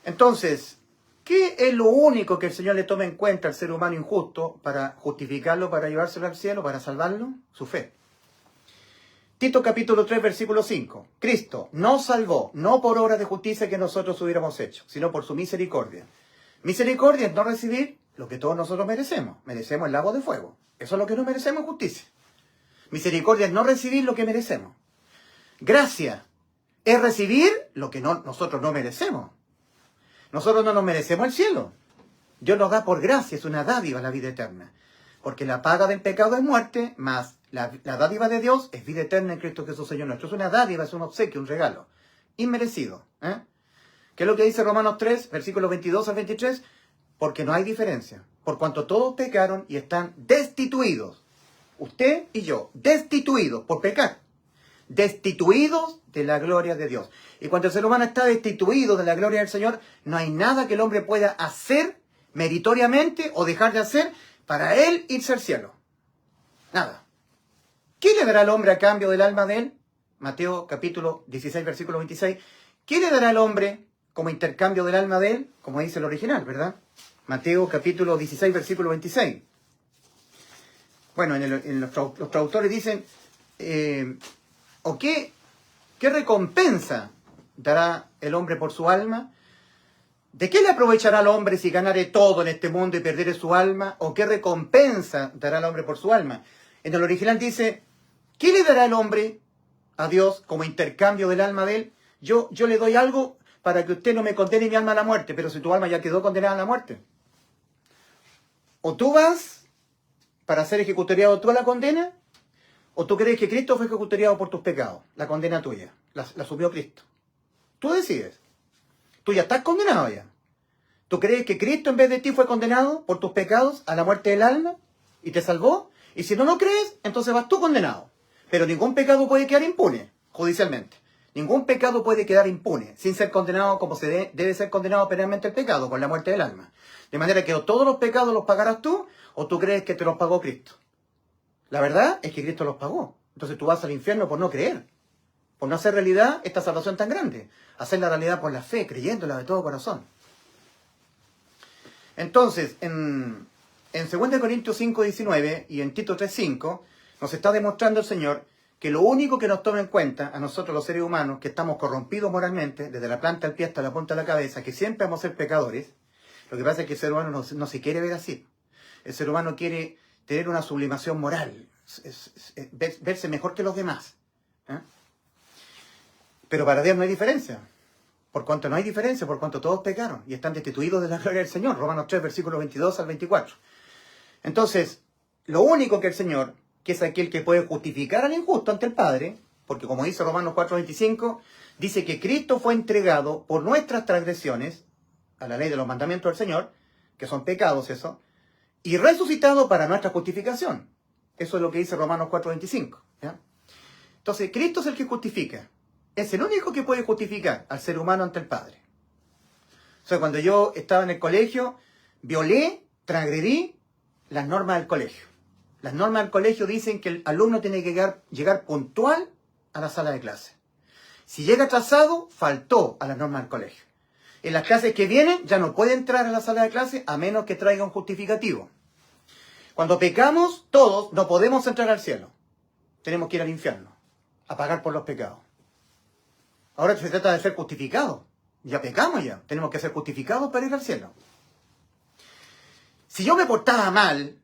Entonces, ¿qué es lo único que el Señor le toma en cuenta al ser humano injusto para justificarlo, para llevárselo al cielo, para salvarlo? Su fe. Tito capítulo 3, versículo 5. Cristo nos salvó, no por obras de justicia que nosotros hubiéramos hecho, sino por su misericordia. Misericordia es no recibir lo que todos nosotros merecemos. Merecemos el lago de fuego. Eso es lo que no merecemos, justicia. Misericordia es no recibir lo que merecemos. Gracia es recibir lo que nosotros no merecemos. Nosotros no nos merecemos el cielo. Dios nos da por gracia, es una dádiva la vida eterna. Porque la paga del pecado es muerte, más la dádiva de Dios es vida eterna en Cristo Jesús Señor nuestro. Es una dádiva, es un obsequio, un regalo. Inmerecido. ¿Qué es lo que dice Romanos 3, versículos 22 al 23? Porque no hay diferencia. Por cuanto todos pecaron y están destituidos. Usted y yo, destituidos por pecar. Destituidos de la gloria de Dios. Y cuando el ser humano está destituido de la gloria del Señor, no hay nada que el hombre pueda hacer meritoriamente o dejar de hacer para él irse al cielo. Nada. ¿Qué le dará el hombre a cambio del alma de él? Mateo capítulo 16, versículo 26. ¿Qué le dará el hombre como intercambio del alma de él? Como dice el original, ¿verdad? Mateo capítulo 16, versículo 26. Bueno, los traductores dicen, ¿o qué recompensa dará el hombre por su alma? ¿De qué le aprovechará al hombre si ganare todo en este mundo y perdiere su alma? ¿O qué recompensa dará el hombre por su alma? En el original dice, ¿qué le dará el hombre a Dios como intercambio del alma de él? Yo le doy algo para que usted no me condene mi alma a la muerte, pero si tu alma ya quedó condenada a la muerte. O tú vas para ser ejecutariado tú a la condena, o tú crees que Cristo fue ejecutariado por tus pecados, la condena tuya, la subió Cristo. Tú decides. Tú ya estás condenado ya. ¿Tú crees que Cristo en vez de ti fue condenado por tus pecados a la muerte del alma y te salvó? Y si no lo crees, entonces vas tú condenado. Pero ningún pecado puede quedar impune, judicialmente. Ningún pecado puede quedar impune, sin ser condenado como se debe ser condenado penalmente el pecado, con la muerte del alma. De manera que o todos los pecados los pagarás tú, o tú crees que te los pagó Cristo. La verdad es que Cristo los pagó. Entonces tú vas al infierno por no creer. Por no hacer realidad esta salvación tan grande. Hacerla realidad por la fe, creyéndola de todo corazón. Entonces, en 2 Corintios 5, 19 y en Tito 3, 5, nos está demostrando el Señor que lo único que nos toma en cuenta a nosotros los seres humanos, que estamos corrompidos moralmente, desde la planta del pie hasta la punta de la cabeza, que siempre vamos a ser pecadores, lo que pasa es que el ser humano no se quiere ver así. El ser humano quiere tener una sublimación moral, verse mejor que los demás. Pero para Dios no hay diferencia. Por cuanto no hay diferencia, por cuanto todos pecaron y están destituidos de la gloria del Señor. Romanos 3, versículos 22 al 24. Entonces, lo único que el Señor, que es aquel que puede justificar al injusto ante el Padre, porque como dice Romanos 4, 25, dice que Cristo fue entregado por nuestras transgresiones, a la ley de los mandamientos del Señor, que son pecados eso, y resucitado para nuestra justificación. Eso es lo que dice Romanos 4, 25. ¿Ya? Entonces, Cristo es el que justifica. Es el único que puede justificar al ser humano ante el Padre. O sea, cuando yo estaba en el colegio, violé, transgredí las normas del colegio. Las normas del colegio dicen que el alumno tiene que llegar puntual a la sala de clase. Si llega atrasado, faltó a las normas del colegio. En las clases que vienen, ya no puede entrar a la sala de clase a menos que traiga un justificativo. Cuando pecamos, todos no podemos entrar al cielo. Tenemos que ir al infierno, a pagar por los pecados. Ahora se trata de ser justificados. Ya pecamos ya. Tenemos que ser justificados para ir al cielo. Si yo me portaba mal,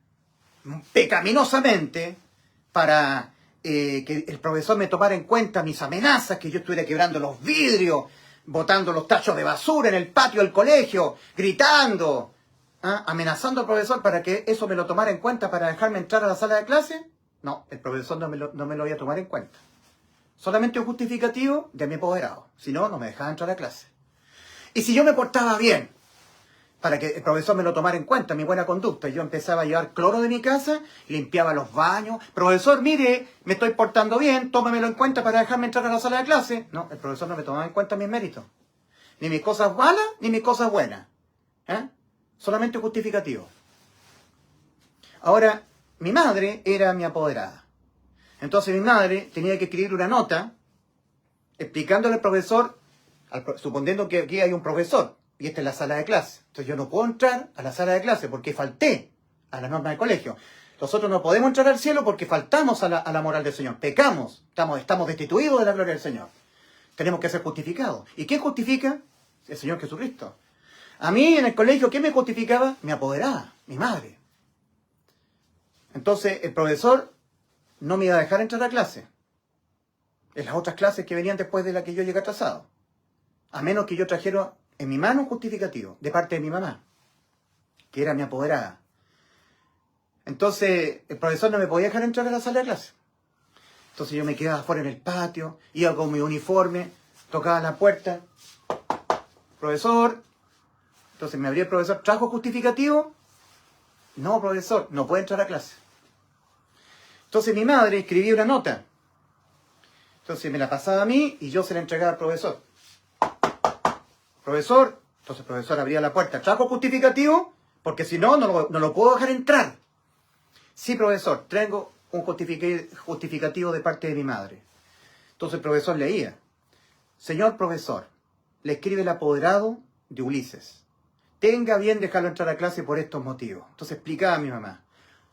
pecaminosamente, para que el profesor me tomara en cuenta mis amenazas, que yo estuviera quebrando los vidrios, botando los tachos de basura en el patio del colegio, gritando, amenazando al profesor para que eso me lo tomara en cuenta para dejarme entrar a la sala de clase, no, el profesor no me lo iba a tomar en cuenta. Solamente un justificativo de mi apoderado. Si no, no me dejaba entrar a clase. Y si yo me portaba bien, para que el profesor me lo tomara en cuenta, mi buena conducta, yo empezaba a llevar cloro de mi casa, limpiaba los baños. Profesor, mire, me estoy portando bien, tómemelo en cuenta para dejarme entrar a la sala de clase. No, el profesor no me tomaba en cuenta mis méritos. Ni mis cosas malas, ni mis cosas buenas. Solamente justificativo. Ahora, mi madre era mi apoderada. Entonces mi madre tenía que escribir una nota explicándole al profesor, suponiendo que aquí hay un profesor, y esta es la sala de clase. Entonces yo no puedo entrar a la sala de clase porque falté a la norma del colegio. Nosotros no podemos entrar al cielo porque faltamos a la moral del Señor. Pecamos, estamos destituidos de la gloria del Señor. Tenemos que ser justificados. ¿Y quién justifica? El Señor Jesucristo. A mí en el colegio, ¿quién me justificaba? Mi apoderada, mi madre. Entonces el profesor no me iba a dejar entrar a clase. En las otras clases que venían después de la que yo llegué atrasado. A menos que yo trajera en mi mano un justificativo de parte de mi mamá, que era mi apoderada. Entonces el profesor no me podía dejar entrar a la sala de clase. Entonces yo me quedaba afuera en el patio, iba con mi uniforme, tocaba la puerta. Profesor. Entonces me abría el profesor, ¿trajo justificativo? No, profesor, no puede entrar a clase. Entonces mi madre escribía una nota. Entonces me la pasaba a mí y yo se la entregaba al profesor. Profesor, entonces el profesor abría la puerta, ¿trajo justificativo? Porque si no, no lo puedo dejar entrar. Sí, profesor, traigo un justificativo de parte de mi madre. Entonces el profesor leía. Señor profesor, le escribe el apoderado de Ulises. Tenga bien dejarlo entrar a clase por estos motivos. Entonces explicaba a mi mamá.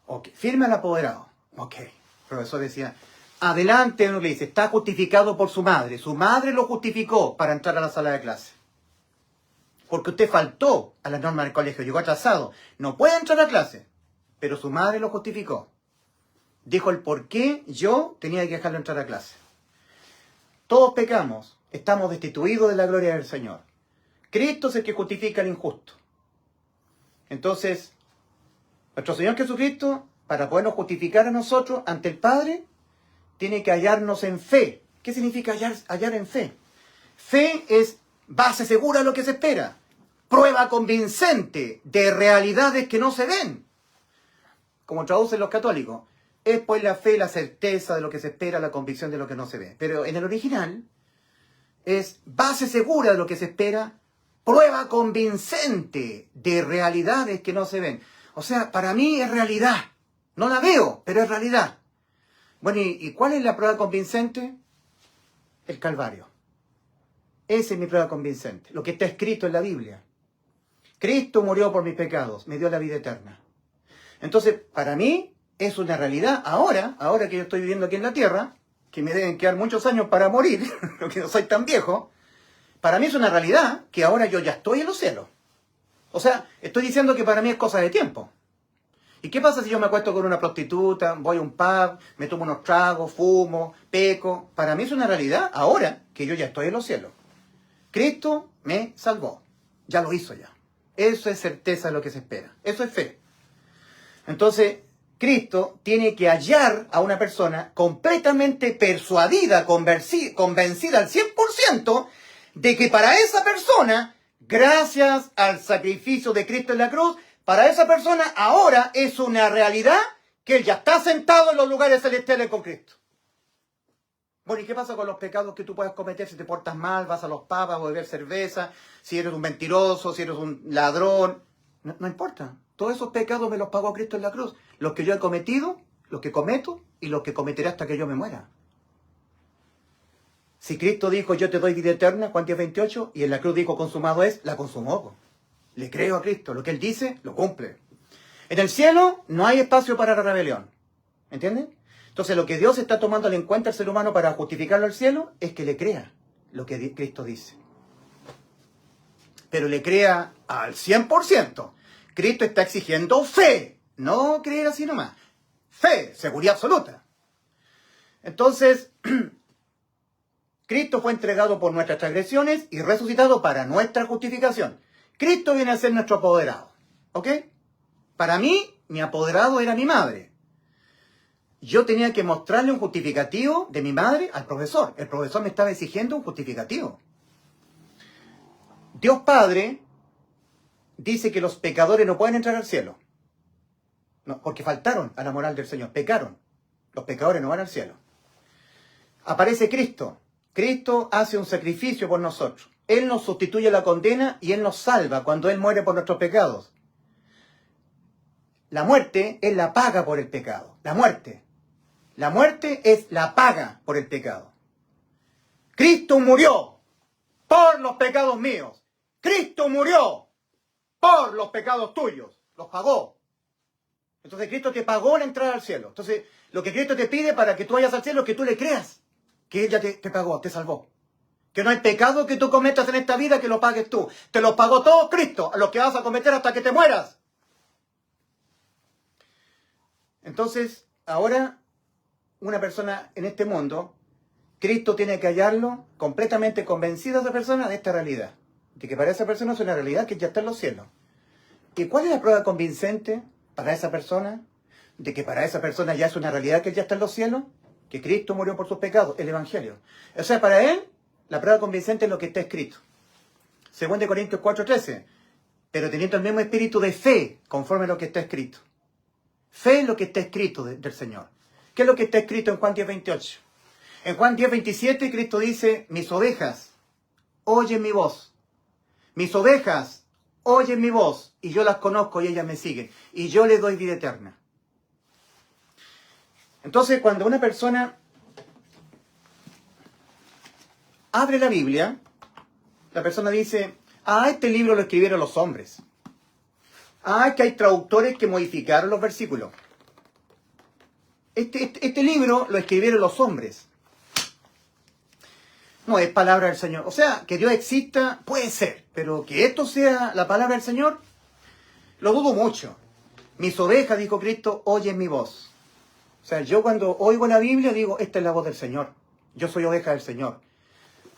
Ok, firma el apoderado. Ok. El profesor decía, adelante, Ulises, está justificado por su madre. Su madre lo justificó para entrar a la sala de clase. Porque usted faltó a las normas del colegio, llegó atrasado. No puede entrar a clase. Pero su madre lo justificó. Dijo el por qué yo tenía que dejarlo entrar a clase. Todos pecamos. Estamos destituidos de la gloria del Señor. Cristo es el que justifica al injusto. Entonces, nuestro Señor Jesucristo, para podernos justificar a nosotros ante el Padre, tiene que hallarnos en fe. ¿Qué significa hallar en fe? Fe es base segura de lo que se espera. Prueba convincente de realidades que no se ven. Como traducen los católicos. Es pues la fe, la certeza de lo que se espera, la convicción de lo que no se ve. Pero en el original es base segura de lo que se espera, prueba convincente de realidades que no se ven. O sea, para mí es realidad. No la veo, pero es realidad. Bueno, ¿y cuál es la prueba convincente? El Calvario. Esa es mi prueba convincente. Lo que está escrito en la Biblia. Cristo murió por mis pecados, me dio la vida eterna. Entonces, para mí es una realidad ahora que yo estoy viviendo aquí en la tierra, que me deben quedar muchos años para morir, porque no soy tan viejo. Para mí es una realidad que ahora yo ya estoy en los cielos. O sea, estoy diciendo que para mí es cosa de tiempo. ¿Y qué pasa si yo me acuesto con una prostituta, voy a un pub, me tomo unos tragos, fumo, peco? Para mí es una realidad ahora que yo ya estoy en los cielos. Cristo me salvó. Ya lo hizo ya. Eso es certeza de lo que se espera. Eso es fe. Entonces, Cristo tiene que hallar a una persona completamente persuadida, convencida al 100% de que para esa persona, gracias al sacrificio de Cristo en la cruz, para esa persona ahora es una realidad que él ya está sentado en los lugares celestiales con Cristo. Bueno, ¿y qué pasa con los pecados que tú puedes cometer si te portas mal, vas a los pubs a beber cerveza, si eres un mentiroso, si eres un ladrón? No importa. Todos esos pecados me los pagó Cristo en la cruz. Los que yo he cometido, los que cometo y los que cometeré hasta que yo me muera. Si Cristo dijo, yo te doy vida eterna, Juan 10:28, y en la cruz dijo, consumado es, la consumó. Le creo a Cristo. Lo que Él dice, lo cumple. En el cielo no hay espacio para la rebelión. ¿Entienden? Entonces lo que Dios está tomando en cuenta al ser humano para justificarlo al cielo es que le crea lo que Cristo dice. Pero le crea al 100%. Cristo está exigiendo fe. No creer así nomás. Fe, seguridad absoluta. Entonces, Cristo fue entregado por nuestras transgresiones y resucitado para nuestra justificación. Cristo viene a ser nuestro apoderado. ¿Ok? Para mí, mi apoderado era mi madre. Yo tenía que mostrarle un justificativo de mi madre al profesor. El profesor me estaba exigiendo un justificativo. Dios Padre dice que los pecadores no pueden entrar al cielo. No, porque faltaron a la moral del Señor. Pecaron. Los pecadores no van al cielo. Aparece Cristo. Cristo hace un sacrificio por nosotros. Él nos sustituye la condena y Él nos salva cuando Él muere por nuestros pecados. La muerte es la paga por el pecado. La muerte. La muerte es la paga por el pecado. Cristo murió por los pecados míos. Cristo murió por los pecados tuyos, los pagó. Entonces Cristo te pagó la entrada al cielo. Entonces lo que Cristo te pide para que tú vayas al cielo es que tú le creas que Él ya te pagó, te salvó. Que no hay pecado que tú cometas en esta vida que lo pagues tú. Te lo pagó todo Cristo, a lo que vas a cometer hasta que te mueras. Entonces, ahora, una persona en este mundo, Cristo tiene que hallarlo completamente convencido a esa persona de esta realidad. De que para esa persona es una realidad que ya está en los cielos. ¿Y cuál es la prueba convincente para esa persona? De que para esa persona ya es una realidad que ya está en los cielos. Que Cristo murió por sus pecados, el Evangelio. O sea, para él, la prueba convincente es lo que está escrito. 2 Corintios 4:13. Pero teniendo el mismo espíritu de fe, conforme a lo que está escrito. Fe en lo que está escrito del Señor. ¿Qué es lo que está escrito en Juan 10:28? En Juan 10:27, Cristo dice, mis ovejas oyen mi voz. Mis ovejas oyen mi voz, y yo las conozco y ellas me siguen. Y yo les doy vida eterna. Entonces, cuando una persona abre la Biblia, la persona dice, este libro lo escribieron los hombres. Es que hay traductores que modificaron los versículos. Este libro lo escribieron los hombres. No es palabra del Señor. O sea, que Dios exista, puede ser. Pero que esto sea la palabra del Señor, lo dudo mucho. Mis ovejas, dijo Cristo, oyen mi voz. O sea, yo cuando oigo la Biblia digo, esta es la voz del Señor. Yo soy oveja del Señor.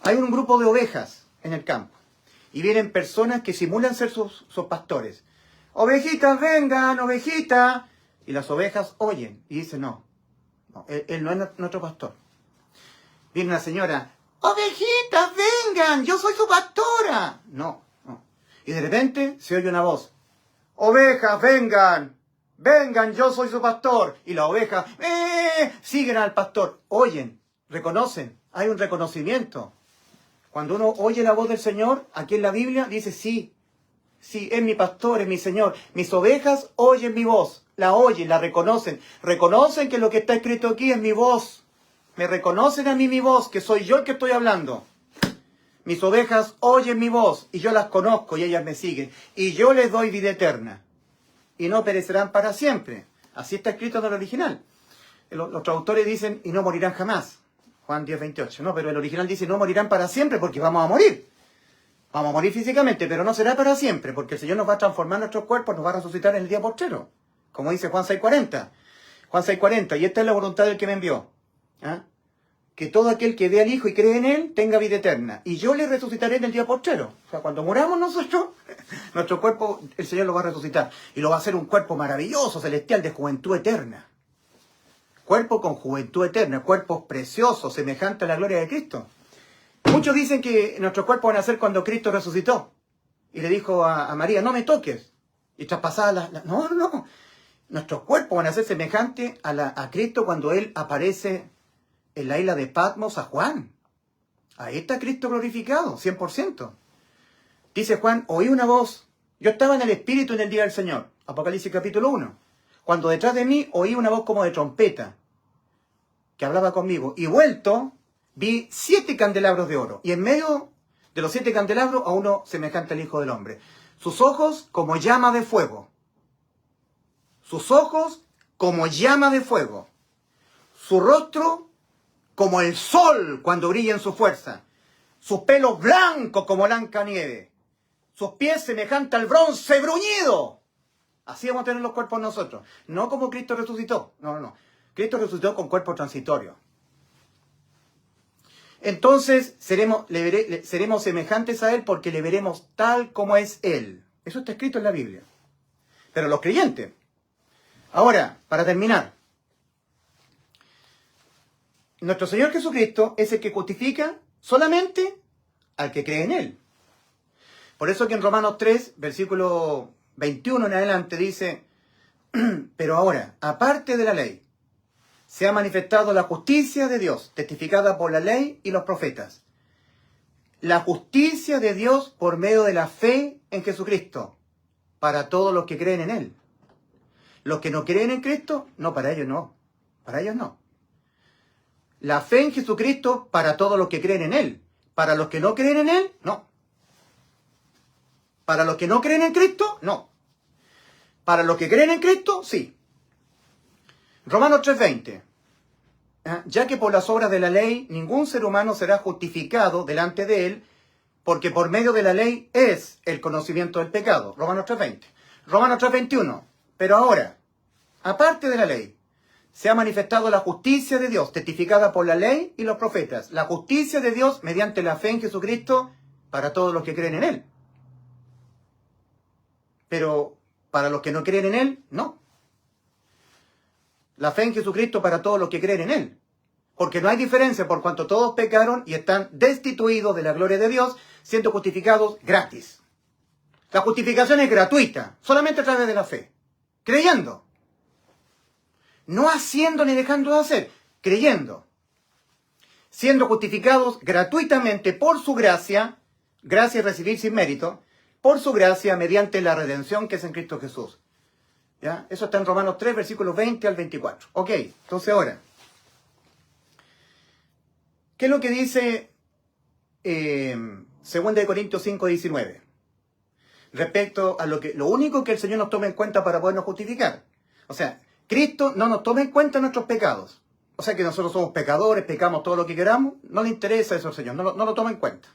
Hay un grupo de ovejas en el campo. Y vienen personas que simulan ser sus pastores. Ovejitas, vengan, ovejitas. Y las ovejas oyen. Y dicen, no, él no es nuestro pastor. Viene una señora, ovejitas, vengan, yo soy su pastora. No. Y de repente se oye una voz. Ovejas, vengan, yo soy su pastor. Y las ovejas, siguen al pastor. Oyen, reconocen, hay un reconocimiento. Cuando uno oye la voz del Señor, aquí en la Biblia, dice, sí, es mi pastor, es mi Señor. Mis ovejas oyen mi voz, la oyen, la reconocen. Reconocen que lo que está escrito aquí es mi voz. Me reconocen a mí mi voz, que soy yo el que estoy hablando. Mis ovejas oyen mi voz, y yo las conozco, y ellas me siguen. Y yo les doy vida eterna. Y no perecerán para siempre. Así está escrito en el original. Los traductores dicen, y no morirán jamás. Juan 10:28. No, pero el original dice, no morirán para siempre, porque vamos a morir. Vamos a morir físicamente, pero no será para siempre, porque el Señor nos va a transformar nuestros cuerpos, nos va a resucitar en el día postrero. Como dice Juan 6:40. Juan 6:40, y esta es la voluntad del que me envió. Que todo aquel que ve al Hijo y cree en Él, tenga vida eterna. Y yo le resucitaré en el día postrero. O sea, cuando muramos nosotros, nuestro cuerpo, el Señor lo va a resucitar. Y lo va a hacer un cuerpo maravilloso, celestial, de juventud eterna. Cuerpo con juventud eterna, cuerpos preciosos, semejantes a la gloria de Cristo. Muchos dicen que nuestros cuerpos van a ser cuando Cristo resucitó. Y le dijo a María, no me toques. Y traspasada No. Nuestros cuerpos van a ser semejantes a Cristo cuando Él aparece en la isla de Patmos a Juan. Ahí está Cristo glorificado, 100%. Dice Juan, oí una voz. Yo estaba en el Espíritu en el día del Señor. Apocalipsis capítulo 1. Cuando detrás de mí oí una voz como de trompeta que hablaba conmigo. Y vuelto, vi 7 candelabros de oro. Y en medio de los 7 candelabros a uno semejante al Hijo del Hombre. Sus ojos como llama de fuego. Sus ojos como llama de fuego. Su rostro como el sol cuando brilla en su fuerza. Sus pelos blancos como blanca nieve. Sus pies semejantes al bronce bruñido. Así vamos a tener los cuerpos nosotros. No como Cristo resucitó. No. Cristo resucitó con cuerpo transitorio. Entonces seremos semejantes a Él porque le veremos tal como es Él. Eso está escrito en la Biblia. Pero los creyentes. Ahora, para terminar. Nuestro Señor Jesucristo es el que justifica solamente al que cree en Él. Por eso que en Romanos 3, versículo 21 en adelante dice, pero ahora, aparte de la ley, se ha manifestado la justicia de Dios, testificada por la ley y los profetas. La justicia de Dios por medio de la fe en Jesucristo, para todos los que creen en Él. Los que no creen en Cristo, no, para ellos no. Para ellos no. La fe en Jesucristo para todos los que creen en Él. Para los que no creen en Él, no. Para los que no creen en Cristo, no. Para los que creen en Cristo, sí. Romanos 3:20. Ya que por las obras de la ley ningún ser humano será justificado delante de él, porque por medio de la ley es el conocimiento del pecado. Romanos 3:20. Romanos 3:21. Pero ahora, aparte de la ley, se ha manifestado la justicia de Dios, testificada por la ley y los profetas. La justicia de Dios mediante la fe en Jesucristo para todos los que creen en Él. Pero para los que no creen en Él, no. La fe en Jesucristo para todos los que creen en Él. Porque no hay diferencia por cuanto todos pecaron y están destituidos de la gloria de Dios, siendo justificados gratis. La justificación es gratuita, solamente a través de la fe. Creyendo. No haciendo ni dejando de hacer, creyendo. Siendo justificados gratuitamente por su gracia, gracia es recibir sin mérito, por su gracia mediante la redención que es en Cristo Jesús. ¿Ya? Eso está en Romanos 3, versículos 20 al 24. Ok, entonces ahora, ¿qué es lo que dice 2 Corintios 5, 19? Respecto a lo único que el Señor nos toma en cuenta para podernos justificar. O sea, Cristo no nos toma en cuenta nuestros pecados. O sea que nosotros somos pecadores, pecamos todo lo que queramos. No le interesa eso al Señor, no lo toma en cuenta.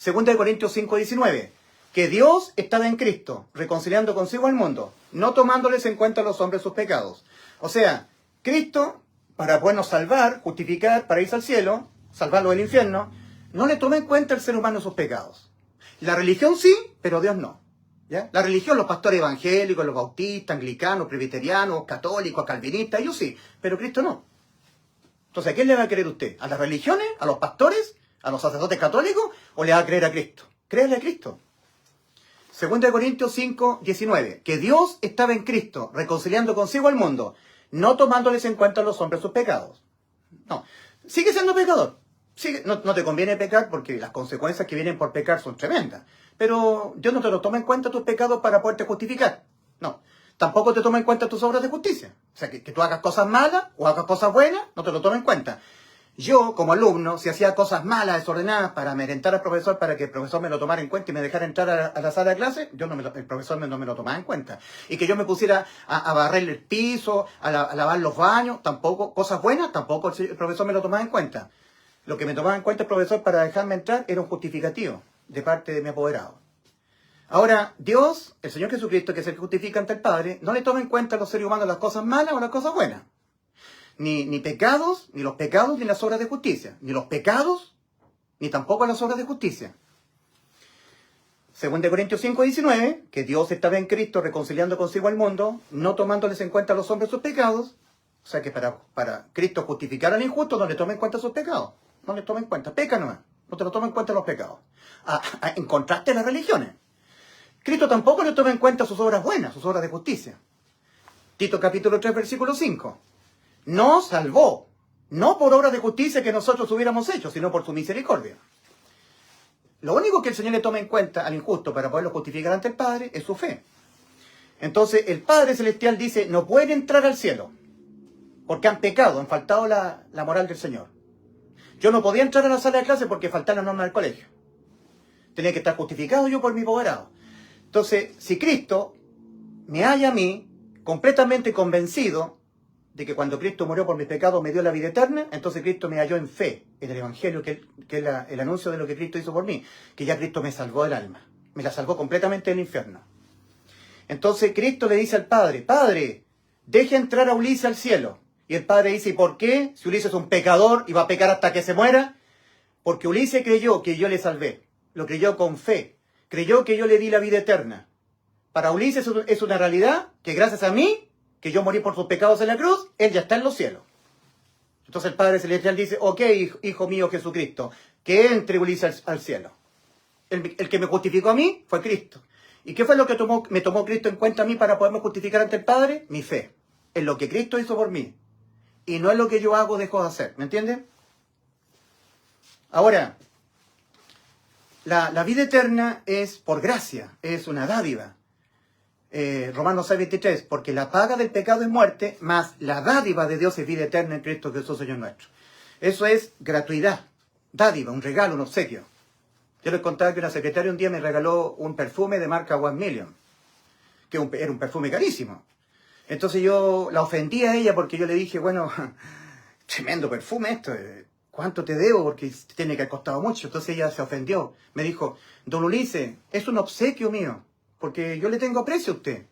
2 Corintios 5, 19. Que Dios estaba en Cristo, reconciliando consigo al mundo, no tomándoles en cuenta a los hombres sus pecados. O sea, Cristo, para podernos salvar, justificar, para irse al cielo, salvarlo del infierno, no le toma en cuenta al ser humano sus pecados. La religión sí, pero Dios no. ¿Ya? La religión, los pastores evangélicos, los bautistas, anglicanos, presbiterianos, católicos, calvinistas, ellos sí, pero Cristo no. Entonces, ¿a quién le va a creer usted? ¿A las religiones? ¿A los pastores? ¿A los sacerdotes católicos? ¿O le va a creer a Cristo? Créele a Cristo. 2 Corintios 5, 19. Que Dios estaba en Cristo, reconciliando consigo al mundo, no tomándoles en cuenta a los hombres sus pecados. No, sigue siendo pecador. No te conviene pecar porque las consecuencias que vienen por pecar son tremendas. Pero Dios no te lo toma en cuenta tus pecados para poderte justificar. No. Tampoco te toma en cuenta tus obras de justicia. O sea, que tú hagas cosas malas o hagas cosas buenas, no te lo toma en cuenta. Yo, como alumno, si hacía cosas malas, desordenadas, para amedrentar al profesor, para que el profesor me lo tomara en cuenta y me dejara entrar a la sala de clase, el profesor no me lo tomaba en cuenta. Y que yo me pusiera a barrer el piso, a lavar los baños, tampoco, cosas buenas, tampoco el profesor me lo tomaba en cuenta. Lo que me tomaba en cuenta el profesor para dejarme entrar era un justificativo de parte de mi apoderado. Ahora, Dios, el Señor Jesucristo, que es el que justifica ante el Padre, no le toma en cuenta a los seres humanos las cosas malas o las cosas buenas. Ni pecados, ni los pecados, ni las obras de justicia. Ni los pecados, ni tampoco las obras de justicia. 2 Corintios 5, 19, que Dios estaba en Cristo reconciliando consigo al mundo, no tomándoles en cuenta a los hombres sus pecados. O sea que para Cristo justificar al injusto no le toma en cuenta sus pecados. No le toma en cuenta. Peca nomás. No te lo toma en cuenta los pecados. En contraste a las religiones. Cristo tampoco le toma en cuenta sus obras buenas, sus obras de justicia. Tito capítulo 3, versículo 5. Nos salvó, no por obras de justicia que nosotros hubiéramos hecho, sino por su misericordia. Lo único que el Señor le toma en cuenta al injusto para poderlo justificar ante el Padre es su fe. Entonces el Padre Celestial dice, no pueden entrar al cielo, porque han pecado, han faltado la moral del Señor. Yo no podía entrar a la sala de clase porque faltaban las normas del colegio. Tenía que estar justificado yo por mi apoderado. Entonces, si Cristo me halla a mí completamente convencido de que cuando Cristo murió por mis pecados me dio la vida eterna, entonces Cristo me halló en fe, en el Evangelio, que es el anuncio de lo que Cristo hizo por mí, que ya Cristo me salvó del alma, me la salvó completamente del infierno. Entonces Cristo le dice al Padre, Padre, deje entrar a Ulises al cielo. Y el Padre dice, ¿y por qué? Si Ulises es un pecador y va a pecar hasta que se muera. Porque Ulises creyó que yo le salvé, lo creyó con fe, creyó que yo le di la vida eterna. Para Ulises es una realidad que gracias a mí, que yo morí por sus pecados en la cruz, él ya está en los cielos. Entonces el Padre Celestial dice, ok, hijo mío Jesucristo, que entre Ulises al cielo. El que me justificó a mí fue Cristo. ¿Y qué fue lo que me tomó Cristo en cuenta a mí para poderme justificar ante el Padre? Mi fe. En lo que Cristo hizo por mí. Y no es lo que yo hago o dejo de hacer. ¿Me entienden? Ahora, la vida eterna es por gracia. Es una dádiva. Romanos 6:23. Porque la paga del pecado es muerte, mas la dádiva de Dios es vida eterna en Cristo Jesús, Señor nuestro. Eso es gratuidad. Dádiva, un regalo, un obsequio. Yo les contaba que una secretaria un día me regaló un perfume de marca One Million, que era un perfume carísimo. Entonces yo la ofendí a ella porque yo le dije, bueno, tremendo perfume esto, ¿cuánto te debo? Porque tiene que haber costado mucho. Entonces ella se ofendió. Me dijo, don Ulises, es un obsequio mío, porque yo le tengo aprecio a usted.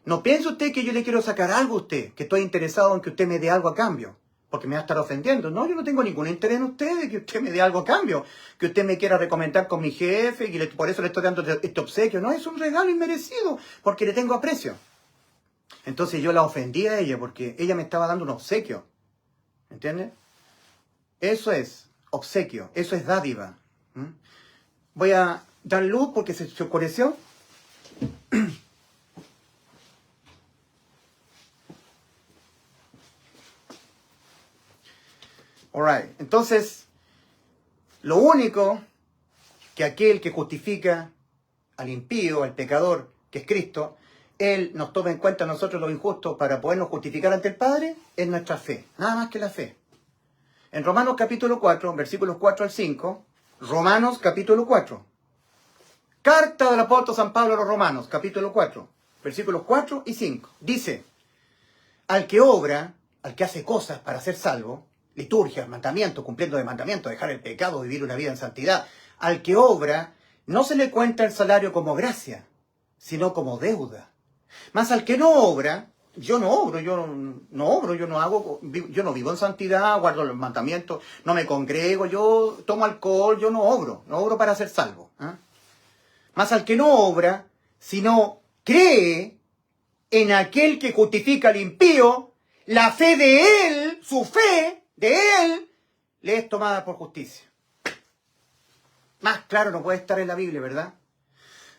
No piense usted que yo le quiero sacar algo a usted, que estoy interesado en que usted me dé algo a cambio, porque me va a estar ofendiendo. No, yo no tengo ningún interés en usted de que usted me dé algo a cambio, que usted me quiera recomendar con mi jefe, y por eso le estoy dando este obsequio. No, es un regalo inmerecido, porque le tengo aprecio. Entonces yo la ofendí a ella, porque ella me estaba dando un obsequio. ¿Entiendes? Eso es obsequio, eso es dádiva. Voy a dar luz porque se oscureció. Alright, entonces, lo único que aquel que justifica al impío, al pecador, que es Cristo, Él nos toma en cuenta a nosotros los injustos para podernos justificar ante el Padre, es nuestra fe, nada más que la fe. En Romanos capítulo 4, versículos 4 al 5, Romanos capítulo 4, carta del apóstol San Pablo a los Romanos, capítulo 4, versículos 4 y 5, dice, al que obra, al que hace cosas para ser salvo, liturgias, mandamientos, cumpliendo de mandamientos, dejar el pecado, vivir una vida en santidad, al que obra, no se le cuenta el salario como gracia, sino como deuda. Mas al que no obra, yo no obro, yo no vivo en santidad, guardo los mandamientos, no me congrego, yo tomo alcohol, yo no obro para ser salvo. Mas al que no obra, sino cree en aquel que justifica al impío, la fe de él, su fe de él, le es tomada por justicia. Más claro no puede estar en la Biblia, ¿verdad?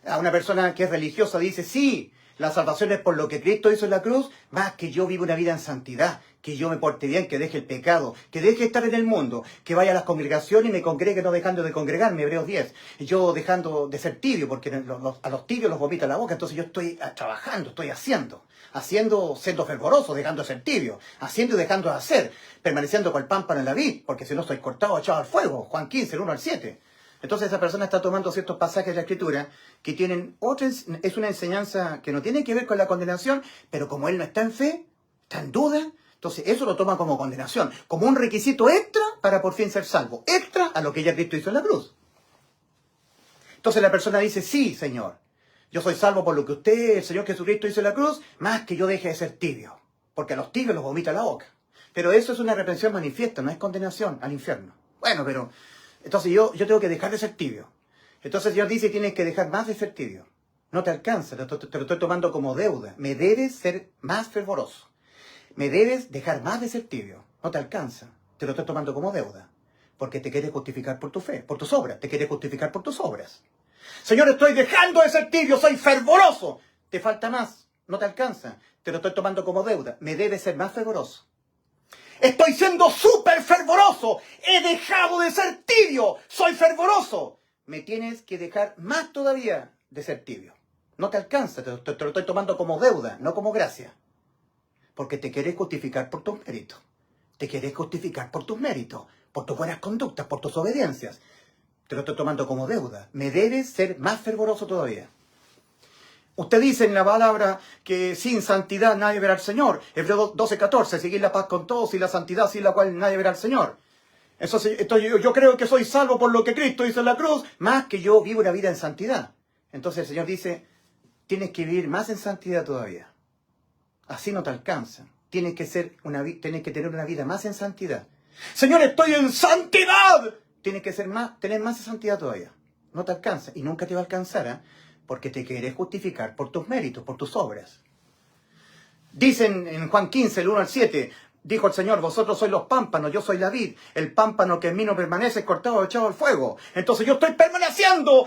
A una persona que es religiosa dice, sí, la salvación es por lo que Cristo hizo en la cruz, más que yo vivo una vida en santidad, que yo me porte bien, que deje el pecado, que deje de estar en el mundo, que vaya a las congregaciones y me congregue no dejando de congregarme, Hebreos 10. Yo dejando de ser tibio, porque a los tibios los vomita la boca, entonces yo estoy trabajando, estoy haciendo, siendo fervoroso, dejando de ser tibio, haciendo y dejando de hacer, permaneciendo con el pámpano en la vid, porque si no estoy cortado, echado al fuego, Juan 15, el 1 al 7. Entonces esa persona está tomando ciertos pasajes de la Escritura que tienen es una enseñanza que no tiene que ver con la condenación, pero como él no está en fe, está en duda, entonces eso lo toma como condenación, como un requisito extra para por fin ser salvo, extra a lo que ya Cristo hizo en la cruz. Entonces la persona dice, sí, Señor, yo soy salvo por lo que usted, el Señor Jesucristo, hizo en la cruz, más que yo deje de ser tibio, porque a los tibios los vomita la boca. Pero eso es una reprensión manifiesta, no es condenación al infierno. Bueno, pero entonces yo tengo que dejar de ser tibio. Entonces Dios dice, tienes que dejar más de ser tibio. No te alcanza, te lo estoy tomando como deuda. Me debes ser más fervoroso. Me debes dejar más de ser tibio. No te alcanza, te lo estoy tomando como deuda. Porque te quieres justificar por tu fe, por tus obras. Te quieres justificar por tus obras. Señor, estoy dejando de ser tibio, soy fervoroso. Te falta más, no te alcanza. Te lo estoy tomando como deuda. Me debes ser más fervoroso. Estoy siendo súper fervoroso. He dejado de ser tibio. Soy fervoroso. Me tienes que dejar más todavía de ser tibio. No te alcanza. Te lo estoy tomando como deuda, no como gracia. Porque te quieres justificar por tus méritos. Te quieres justificar por tus méritos, por tus buenas conductas, por tus obediencias. Te lo estoy tomando como deuda. Me debes ser más fervoroso todavía. Usted dice en la palabra que sin santidad nadie verá al Señor. Hebreos 12:14, seguir la paz con todos y la santidad sin la cual nadie verá al Señor. Entonces yo creo que soy salvo por lo que Cristo hizo en la cruz, más que yo vivo una vida en santidad. Entonces el Señor dice, tienes que vivir más en santidad todavía. Así no te alcanza. Tienes que tener una vida más en santidad. Señor, estoy en santidad. Tienes que tener más en santidad todavía. No te alcanza y nunca te va a alcanzar, ¿eh? Porque te quieres justificar por tus méritos, por tus obras. Dicen en Juan 15, el 1 al 7, dijo el Señor, vosotros sois los pámpanos, yo soy la vid. El pámpano que en mí no permanece es cortado o echado al fuego. Entonces yo estoy permaneciendo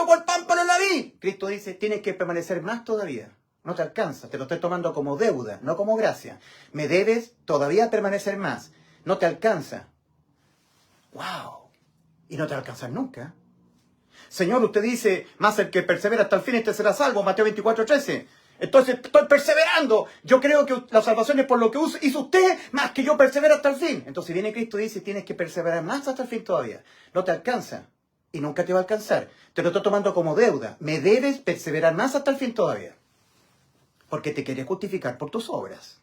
con el pámpano en la vid. Cristo dice, tienes que permanecer más todavía. No te alcanza, te lo estoy tomando como deuda, no como gracia. Me debes todavía permanecer más. No te alcanza. ¡Wow! Y no te va a alcanzar nunca. Señor, usted dice, más el que persevera hasta el fin, este será salvo, Mateo 24:13. Entonces, estoy perseverando. Yo creo que la salvación es por lo que hizo usted, más que yo persevero hasta el fin. Entonces viene Cristo y dice, tienes que perseverar más hasta el fin todavía. No te alcanza. y nunca te va a alcanzar. Te lo estoy tomando como deuda. Me debes perseverar más hasta el fin todavía. Porque te quieres justificar por tus obras.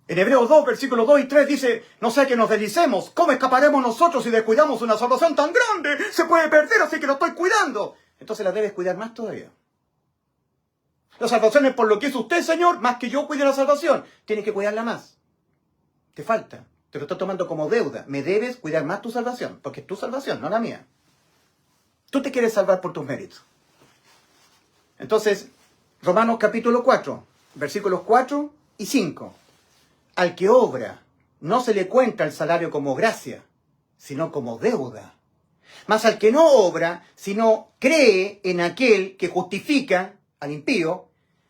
En Hebreos 2, versículos 2 y 3 dice, no sea que nos deslicemos. ¿Cómo escaparemos nosotros si descuidamos una salvación tan grande? Se puede perder, así que lo estoy cuidando. Entonces la debes cuidar más todavía. La salvación es por lo que hizo usted, Señor, más que yo cuide la salvación. Tienes que cuidarla más. Te falta. Te lo estoy tomando como deuda. Me debes cuidar más tu salvación, porque es tu salvación, no la mía. Tú te quieres salvar por tus méritos. Entonces, Romanos capítulo 4, versículos 4 y 5. Al que obra, no se le cuenta el salario como gracia, sino como deuda. Mas al que no obra, sino cree en aquel que justifica al impío,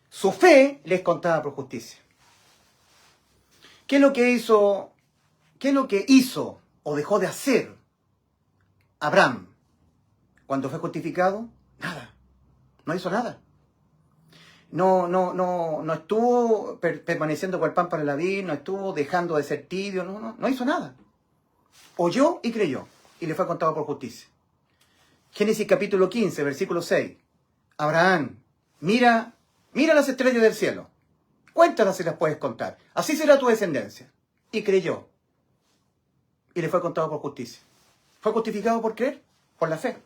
su fe le es contada por justicia. ¿Qué es lo que hizo o dejó de hacer Abraham cuando fue justificado? Nada. No hizo nada. No estuvo permaneciendo con el pan para la vida, no estuvo dejando de ser tibio, no hizo nada. Oyó y creyó, y le fue contado por justicia. Génesis capítulo 15, versículo 6. Abraham, mira las estrellas del cielo, cuéntalas si las puedes contar, así será tu descendencia. Y creyó, y le fue contado por justicia. ¿Fue justificado por creer? Por la fe.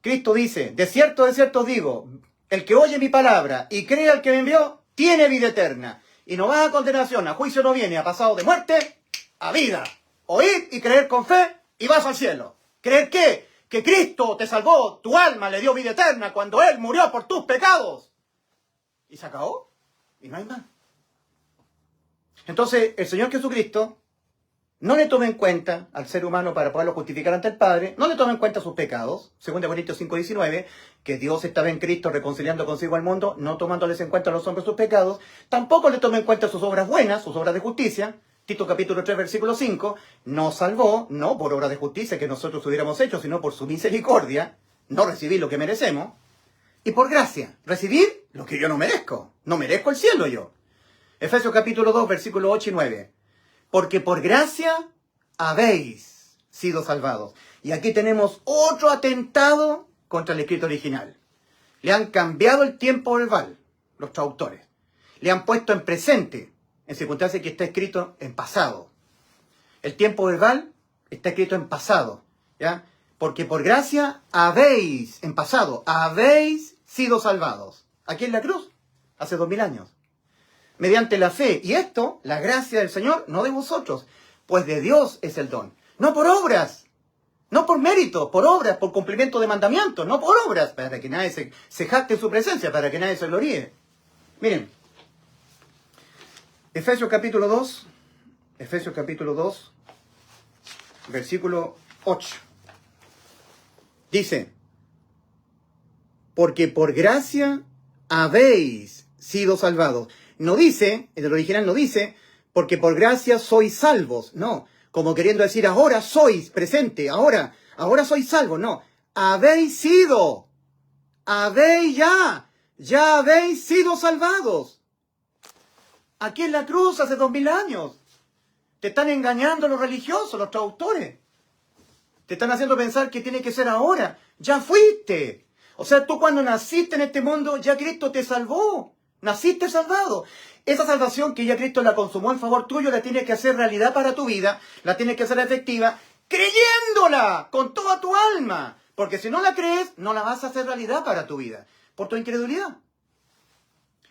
Cristo dice, de cierto os digo, el que oye mi palabra y cree al que me envió, tiene vida eterna. Y no va a condenación, a juicio no viene, ha pasado de muerte a vida. Oír y creer con fe y vas al cielo. ¿Creer qué? Que Cristo te salvó, tu alma le dio vida eterna cuando Él murió por tus pecados. Y se acabó. Y no hay más. Entonces, el Señor Jesucristo no le toma en cuenta al ser humano para poderlo justificar ante el Padre, no le toma en cuenta sus pecados, 2 Corintios 5:19, que Dios estaba en Cristo reconciliando consigo al mundo, no tomándoles en cuenta a los hombres sus pecados, tampoco le toma en cuenta sus obras buenas, sus obras de justicia. Tito capítulo 3, versículo 5, nos salvó, no por obra de justicia que nosotros hubiéramos hecho, sino por su misericordia, no recibir lo que merecemos, y por gracia, recibir lo que yo no merezco. No merezco el cielo yo. Efesios capítulo 2, versículo 8 y 9. Porque por gracia habéis sido salvados. Y aquí tenemos otro atentado contra el escrito original. Le han cambiado el tiempo verbal, los traductores. Le han puesto en presente, en circunstancias que está escrito en pasado. El tiempo verbal está escrito en pasado, ¿ya? Porque por gracia habéis, en pasado, habéis sido salvados. Aquí en la cruz, hace 2000 años. Mediante la fe. Y esto, la gracia del Señor, no de vosotros, pues de Dios es el don. No por obras, no por mérito, por obras, por cumplimiento de mandamientos, no por obras, para que nadie se jacte en su presencia, para que nadie se gloríe. Miren, Efesios capítulo 2, versículo 8. Dice, porque por gracia habéis sido salvados. No dice, en el original no dice, porque por gracia sois salvos. No, como queriendo decir, ahora sois presente, ahora sois salvos. No, habéis sido, ya habéis sido salvados. Aquí en la cruz hace 2000 años. Te están engañando los religiosos, los traductores. Te están haciendo pensar que tiene que ser ahora. Ya fuiste. O sea, tú cuando naciste en este mundo, ya Cristo te salvó. Naciste salvado. Esa salvación que ya Cristo la consumó en favor tuyo, la tienes que hacer realidad para tu vida, la tienes que hacer efectiva, creyéndola con toda tu alma. Porque si no la crees, no la vas a hacer realidad para tu vida, por tu incredulidad.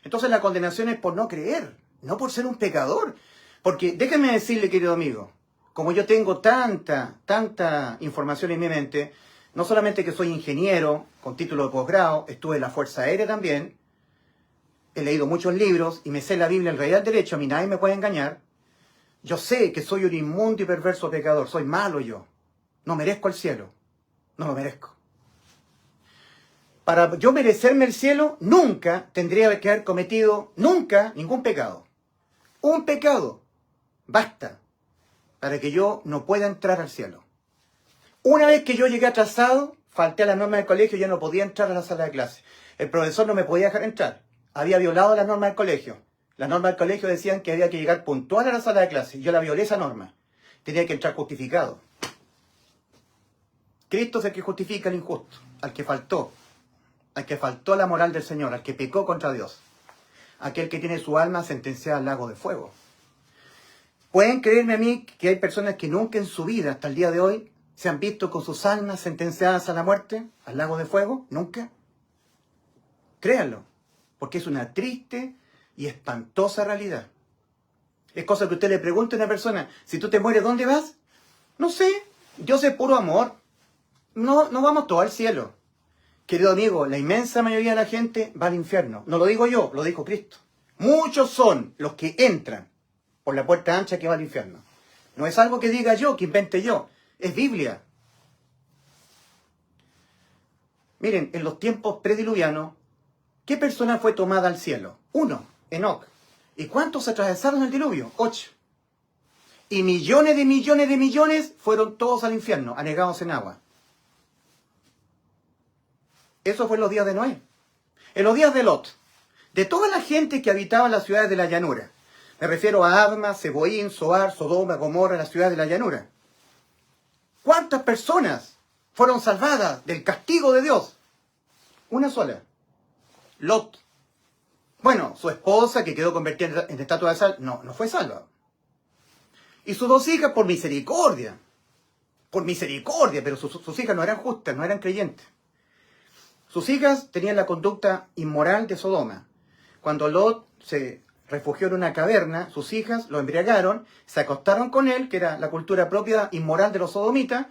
Entonces la condenación es por no creer, no por ser un pecador. Porque déjeme decirle, querido amigo, como yo tengo tanta información en mi mente, no solamente que soy ingeniero, con título de posgrado, estuve en la Fuerza Aérea también, he leído muchos libros y me sé la Biblia en realidad del derecho, a mí nadie me puede engañar. Yo sé que soy un inmundo y perverso pecador, soy malo yo. No merezco el cielo, no lo merezco. Para yo merecerme el cielo, nunca tendría que haber cometido, nunca, ningún pecado. Un pecado, basta, para que yo no pueda entrar al cielo. Una vez que yo llegué atrasado, falté a las normas del colegio y ya no podía entrar a la sala de clase. El profesor no me podía dejar entrar. Había violado las normas del colegio. Las normas del colegio decían que había que llegar puntual a la sala de clase. Yo la violé esa norma. Tenía que entrar justificado. Cristo es el que justifica al injusto, al que faltó a la moral del Señor, al que pecó contra Dios, aquel que tiene su alma sentenciada al lago de fuego. ¿Pueden creerme a mí que hay personas que nunca en su vida, hasta el día de hoy, se han visto con sus almas sentenciadas a la muerte, al lago de fuego? ¿Nunca? Créanlo, porque es una triste y espantosa realidad. Es cosa que usted le pregunte a una persona, si tú te mueres, ¿dónde vas? No sé, Dios es puro amor. No vamos todos al cielo. Querido amigo, la inmensa mayoría de la gente va al infierno. No lo digo yo, lo dijo Cristo. Muchos son los que entran por la puerta ancha que va al infierno. No es algo que diga yo, que invente yo. Es Biblia. Miren, en los tiempos prediluvianos, ¿qué persona fue tomada al cielo? 1, Enoc. ¿Y cuántos atravesaron el diluvio? 8. Y millones de millones de millones fueron todos al infierno, anegados en agua. Eso fue en los días de Noé. En los días de Lot, de toda la gente que habitaba en las ciudades de la llanura, me refiero a Adma, Seboín, Zoar, Sodoma, Gomorra, las ciudades de la llanura. ¿Cuántas personas fueron salvadas del castigo de Dios? Una sola. Lot. Bueno, su esposa, que quedó convertida en estatua de sal, no fue salva. Y sus 2 hijas por misericordia, pero sus hijas no eran justas, no eran creyentes. Sus hijas tenían la conducta inmoral de Sodoma. Cuando Lot se refugió en una caverna, sus hijas lo embriagaron, se acostaron con él, que era la cultura propia inmoral de los sodomitas,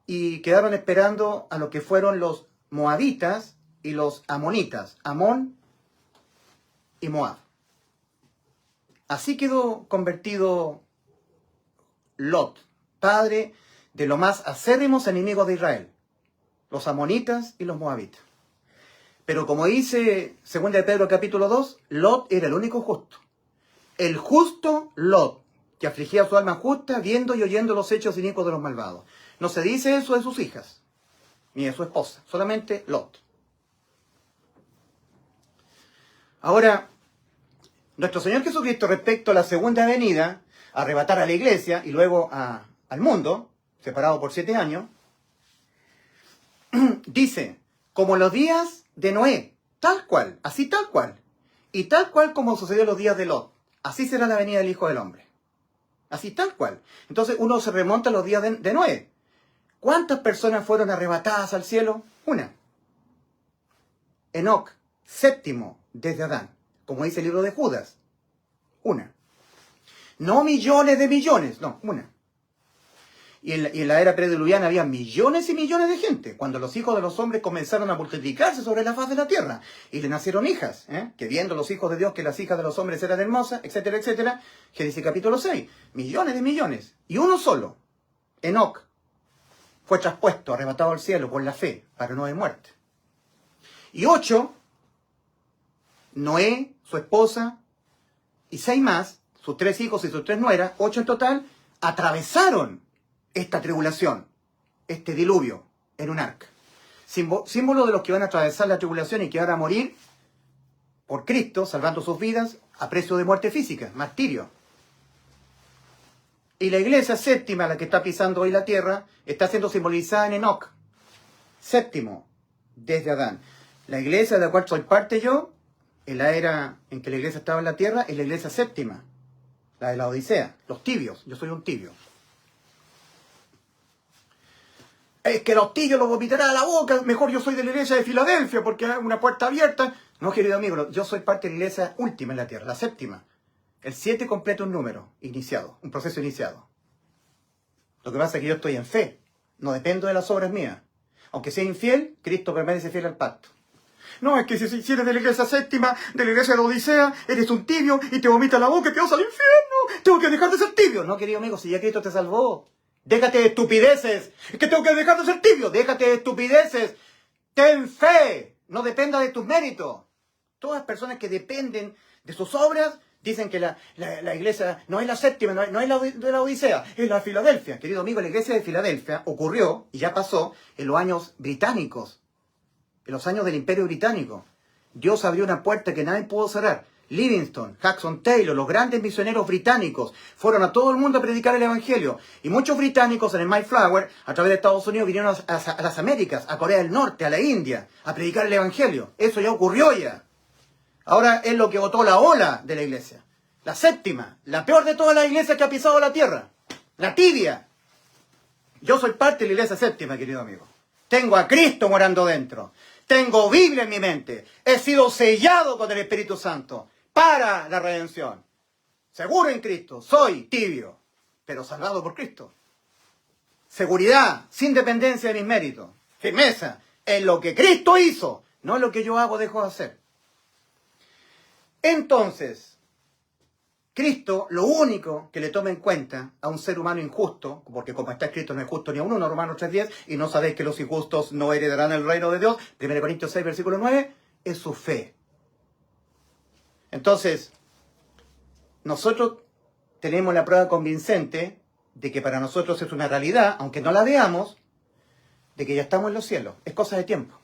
y quedaron esperando a lo que fueron los moabitas y los amonitas, Amón y Moab. Así quedó convertido Lot, padre de los más acérrimos enemigos de Israel, los amonitas y los moabitas. Pero como dice 2 de Pedro capítulo 2, Lot era el único justo. El justo Lot, que afligía su alma justa viendo y oyendo los hechos inicuos de los malvados. No se dice eso de sus hijas, ni de su esposa, solamente Lot. Ahora, nuestro Señor Jesucristo, respecto a la segunda venida, a arrebatar a la iglesia y luego al mundo, separado por 7 años, dice, como los días de Noé, tal cual, así tal cual, y tal cual como sucedió en los días de Lot, así será la venida del Hijo del Hombre. Así tal cual. Entonces uno se remonta a los días de Noé. ¿Cuántas personas fueron arrebatadas al cielo? 1. Enoc, 7º desde Adán, como dice el libro de Judas. 1. No millones de millones, no, 1. Y en la era prediluviana había millones y millones de gente, cuando los hijos de los hombres comenzaron a multiplicarse sobre la faz de la tierra, y le nacieron hijas, que viendo los hijos de Dios que las hijas de los hombres eran hermosas, etcétera, etcétera. Génesis capítulo 6, millones de millones, y uno solo, Enoc, fue traspuesto, arrebatado al cielo por la fe, para no haber muerte. Y 8, Noé, su esposa, y 6 más, sus 3 hijos y sus 3 nueras, 8 en total, atravesaron esta tribulación, este diluvio, en un arca. Símbolo de los que van a atravesar la tribulación y que van a morir por Cristo, salvando sus vidas a precio de muerte física, martirio. Y la iglesia 7ª, la que está pisando hoy la tierra, está siendo simbolizada en Enoc, 7º desde Adán. La iglesia de la cual soy parte yo, en la era en que la iglesia estaba en la tierra, es la iglesia 7ª, la de la Odisea, los tibios, yo soy un tibio. Es que los tibios los vomitará a la boca, mejor yo soy de la iglesia de Filadelfia porque hay una puerta abierta. No, querido amigo, yo soy parte de la iglesia última en la tierra, la 7ª. El 7 completa un número iniciado, un proceso iniciado. Lo que pasa es que yo estoy en fe, no dependo de las obras mías. Aunque sea infiel, Cristo permanece fiel al pacto. No, es que si eres de la iglesia 7ª, de la iglesia de Odisea, eres un tibio y te vomita la boca y te vas al infierno. Tengo que dejar de ser tibio. No, querido amigo, si ya Cristo te salvó. Déjate de estupideces. Es que tengo que dejar de ser tibio. Déjate de estupideces. Ten fe. No dependa de tus méritos. Todas las personas que dependen de sus obras dicen que la iglesia no es la 7ª, no es la de la Odisea, es la de Filadelfia. Querido amigo, la iglesia de Filadelfia ocurrió, y ya pasó, en los años británicos, en los años del Imperio Británico. Dios abrió una puerta que nadie pudo cerrar. Livingstone, Jackson Taylor, los grandes misioneros británicos, fueron a todo el mundo a predicar el Evangelio. Y muchos británicos en el Mayflower, a través de Estados Unidos, vinieron a las Américas, a Corea del Norte, a la India, a predicar el Evangelio. Eso ya ocurrió ya. Ahora es lo que votó la ola de la iglesia. La séptima, la peor de todas las iglesias que ha pisado la tierra. La tibia. Yo soy parte de la iglesia séptima, querido amigo. Tengo a Cristo morando dentro. Tengo Biblia en mi mente. He sido sellado con el Espíritu Santo para la redención. Seguro en Cristo. Soy tibio, pero salvado por Cristo. Seguridad, sin dependencia de mis méritos. Firmeza en lo que Cristo hizo, no en lo que yo hago o dejo de hacer. Entonces, Cristo, lo único que le toma en cuenta a un ser humano injusto, porque como está escrito no es justo ni a uno, no Romanos 3:10, y no sabéis que los injustos no heredarán el reino de Dios, 1 Corintios 6, versículo 9, es su fe. Entonces, nosotros tenemos la prueba convincente de que para nosotros es una realidad, aunque no la veamos, de que ya estamos en los cielos. Es cosa de tiempo.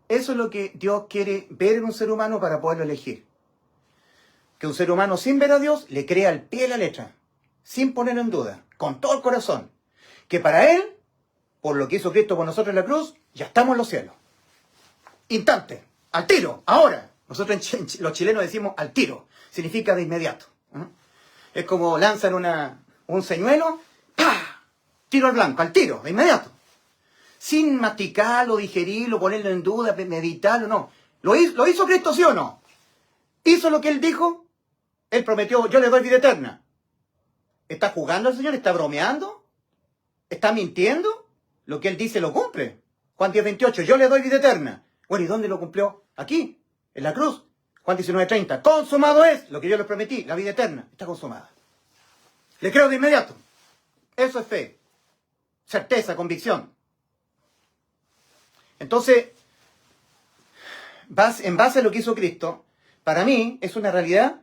Eso es lo que Dios quiere ver en un ser humano para poderlo elegir. Que un ser humano sin ver a Dios le crea al pie de la letra, sin ponerlo en duda, con todo el corazón. Que para Él, por lo que hizo Cristo por nosotros en la cruz, ya estamos en los cielos. Instante, al tiro, ahora. Nosotros los chilenos decimos al tiro, significa de inmediato. Es como lanzan un señuelo, ¡pah! Tiro al blanco, al tiro, de inmediato. Sin masticarlo, digerirlo, ponerlo en duda, meditarlo, no. ¿Lo hizo Cristo, sí o no? ¿Hizo lo que Él dijo? Él prometió, yo le doy vida eterna. ¿Está jugando el Señor? ¿Está bromeando? ¿Está mintiendo? Lo que Él dice lo cumple. Juan 10:28, yo le doy vida eterna. Bueno, ¿y dónde lo cumplió? Aquí, en la cruz. Juan 19:30, consumado es lo que yo les prometí, la vida eterna. Está consumada. Le creo de inmediato. Eso es fe. Certeza, convicción. Entonces, en base a lo que hizo Cristo, para mí es una realidad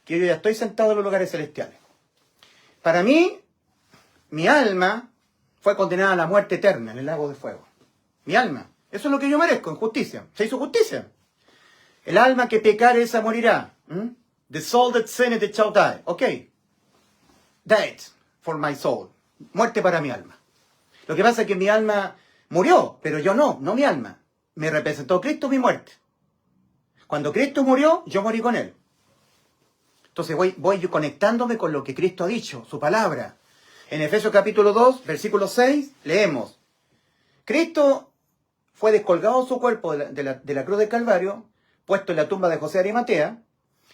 que yo ya estoy sentado en los lugares celestiales. Para mí, mi alma fue condenada a la muerte eterna en el lago de fuego. Mi alma. Eso es lo que yo merezco en justicia. Se hizo justicia. El alma que pecare, esa morirá. The soul that sinneth, it shall die. Ok. Death for my soul. Muerte para mi alma. Lo que pasa es que mi alma murió, pero yo no mi alma. Me representó Cristo mi muerte. Cuando Cristo murió, yo morí con Él. Entonces voy yo conectándome con lo que Cristo ha dicho, su palabra. En Efesios capítulo 2, versículo 6, leemos. Cristo fue descolgado su cuerpo de la cruz del Calvario, puesto en la tumba de José de Arimatea,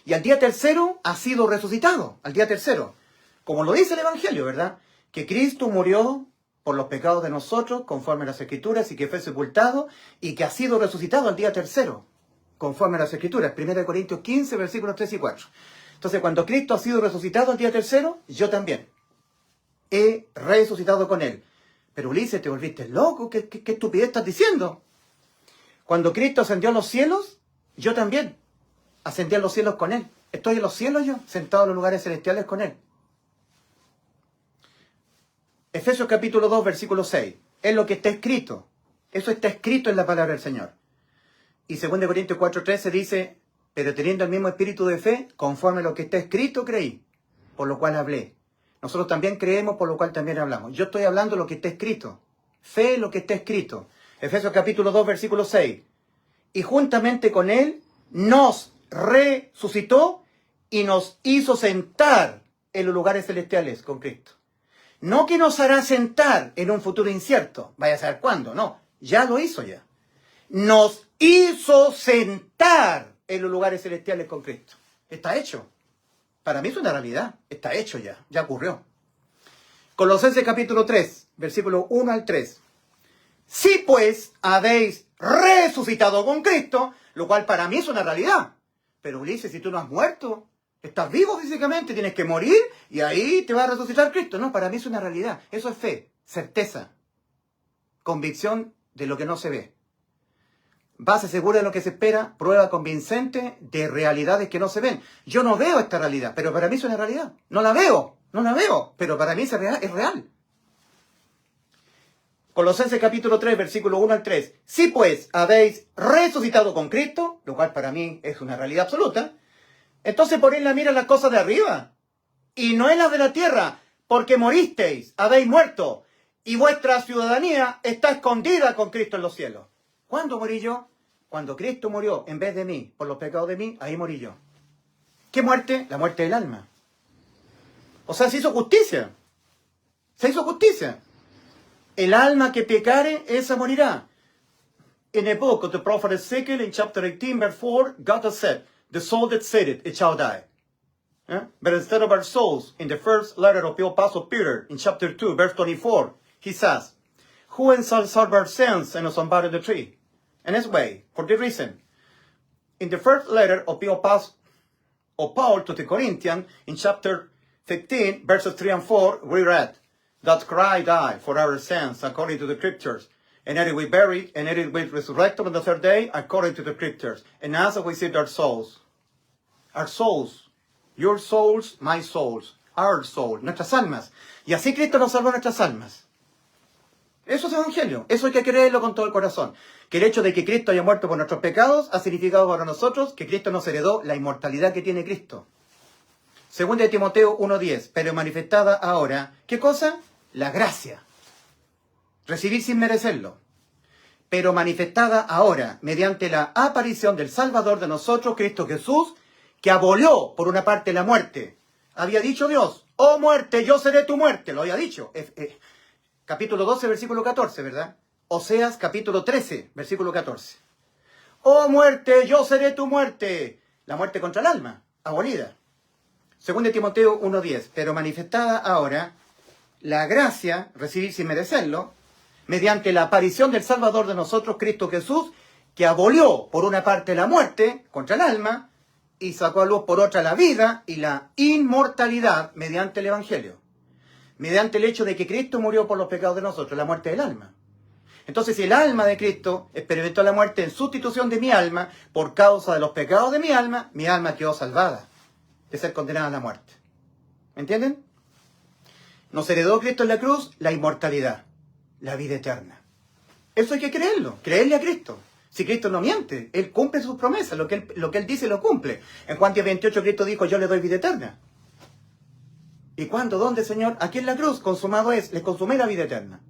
y al día tercero ha sido resucitado. Al día tercero. Como lo dice el Evangelio, ¿verdad? Que Cristo murió por los pecados de nosotros, conforme a las Escrituras, y que fue sepultado, y que ha sido resucitado al día tercero, conforme a las Escrituras. 1 Corintios 15, versículos 3 y 4. Entonces, cuando Cristo ha sido resucitado al día tercero, yo también he resucitado con Él. Pero Ulises, ¿te volviste loco? ¿Qué estupidez estás diciendo? Cuando Cristo ascendió a los cielos, yo también ascendí a los cielos con Él. Estoy en los cielos yo, sentado en los lugares celestiales con Él. Efesios capítulo 2, versículo 6. Es lo que está escrito. Eso está escrito en la palabra del Señor. Y 2 Corintios 4:13 dice, pero teniendo el mismo espíritu de fe, conforme a lo que está escrito creí, por lo cual hablé. Nosotros también creemos, por lo cual también hablamos. Yo estoy hablando de lo que está escrito. Fe en lo que está escrito. Efesios capítulo 2, versículo 6. Y juntamente con Él nos resucitó y nos hizo sentar en los lugares celestiales con Cristo. No que nos hará sentar en un futuro incierto. Vaya a saber cuándo, no. Ya lo hizo ya. Nos hizo sentar en los lugares celestiales con Cristo. Está hecho. Para mí es una realidad. Está hecho ya. Ya ocurrió. Colosenses capítulo 3, versículo 1 al 3. Si pues habéis resucitado con Cristo, lo cual para mí es una realidad. Pero Ulises, si tú no has muerto, estás vivo físicamente, tienes que morir y ahí te va a resucitar Cristo. No, para mí es una realidad. Eso es fe, certeza, convicción de lo que no se ve. Base segura de lo que se espera, prueba convincente de realidades que no se ven. Yo no veo esta realidad, pero para mí es una realidad. No la veo, pero para mí es real. Colosenses capítulo 3, versículo 1 al 3. Si pues habéis resucitado con Cristo, lo cual para mí es una realidad absoluta, Entonces ponéis la mira en las cosas de arriba y no en las de la tierra, porque moristeis, habéis muerto, y vuestra ciudadanía está escondida con Cristo en los cielos. ¿Cuándo morí yo? Cuando Cristo murió en vez de mí, por los pecados de mí, ahí morí yo. ¿Qué muerte? La muerte del alma. O sea, se hizo justicia. Se hizo justicia. El alma que pecare, esa morirá. In the book of the prophet Ezekiel, in chapter 18, verse 4, God has said, the soul that said it shall die. But instead of our souls, in the first letter of the Apostle Peter, in chapter 2, verse 24, he says, who shall serve our sins and us unbound the tree? And this way, for this reason, in the first letter of the Apostle of Paul to the Corinthians, in chapter 15, verses 3 and 4, we read, that Christ died for our sins according to the Scriptures, and that we buried, and that we resurrected on the third day according to the Scriptures. And as we received our souls, your souls, my souls, our soul, nuestras almas. Y así Cristo nos salvó nuestras almas. Eso es evangelio. Eso hay que creerlo con todo el corazón. Que el hecho de que Cristo haya muerto por nuestros pecados ha significado para nosotros que Cristo nos heredó la inmortalidad que tiene Cristo. Segunda de Timoteo 1:10. Pero manifestada ahora, ¿qué cosa? La gracia. Recibir sin merecerlo. Pero manifestada ahora mediante la aparición del Salvador de nosotros, Cristo Jesús, que abolió por una parte la muerte. Había dicho Dios, oh muerte, yo seré tu muerte. Lo había dicho. Capítulo 12, versículo 14, ¿verdad? Oseas, capítulo 13, versículo 14. Oh muerte, yo seré tu muerte. La muerte contra el alma, abolida. Según Timoteo 1:10. Pero manifestada ahora la gracia, recibir sin merecerlo, mediante la aparición del Salvador de nosotros, Cristo Jesús, que abolió por una parte la muerte contra el alma y sacó a luz por otra la vida y la inmortalidad mediante el Evangelio. Mediante el hecho de que Cristo murió por los pecados de nosotros, la muerte del alma. Entonces, si el alma de Cristo experimentó la muerte en sustitución de mi alma, por causa de los pecados de mi alma quedó salvada de ser condenada a la muerte. ¿Me entienden? Nos heredó Cristo en la cruz la inmortalidad, la vida eterna. Eso hay que creerlo, creerle a Cristo. Si Cristo no miente, Él cumple sus promesas, lo que Él dice lo cumple. En Juan 10:28 Cristo dijo, yo le doy vida eterna. ¿Y cuándo? ¿Dónde, Señor? Aquí en la cruz, consumado es, les consumé la vida eterna.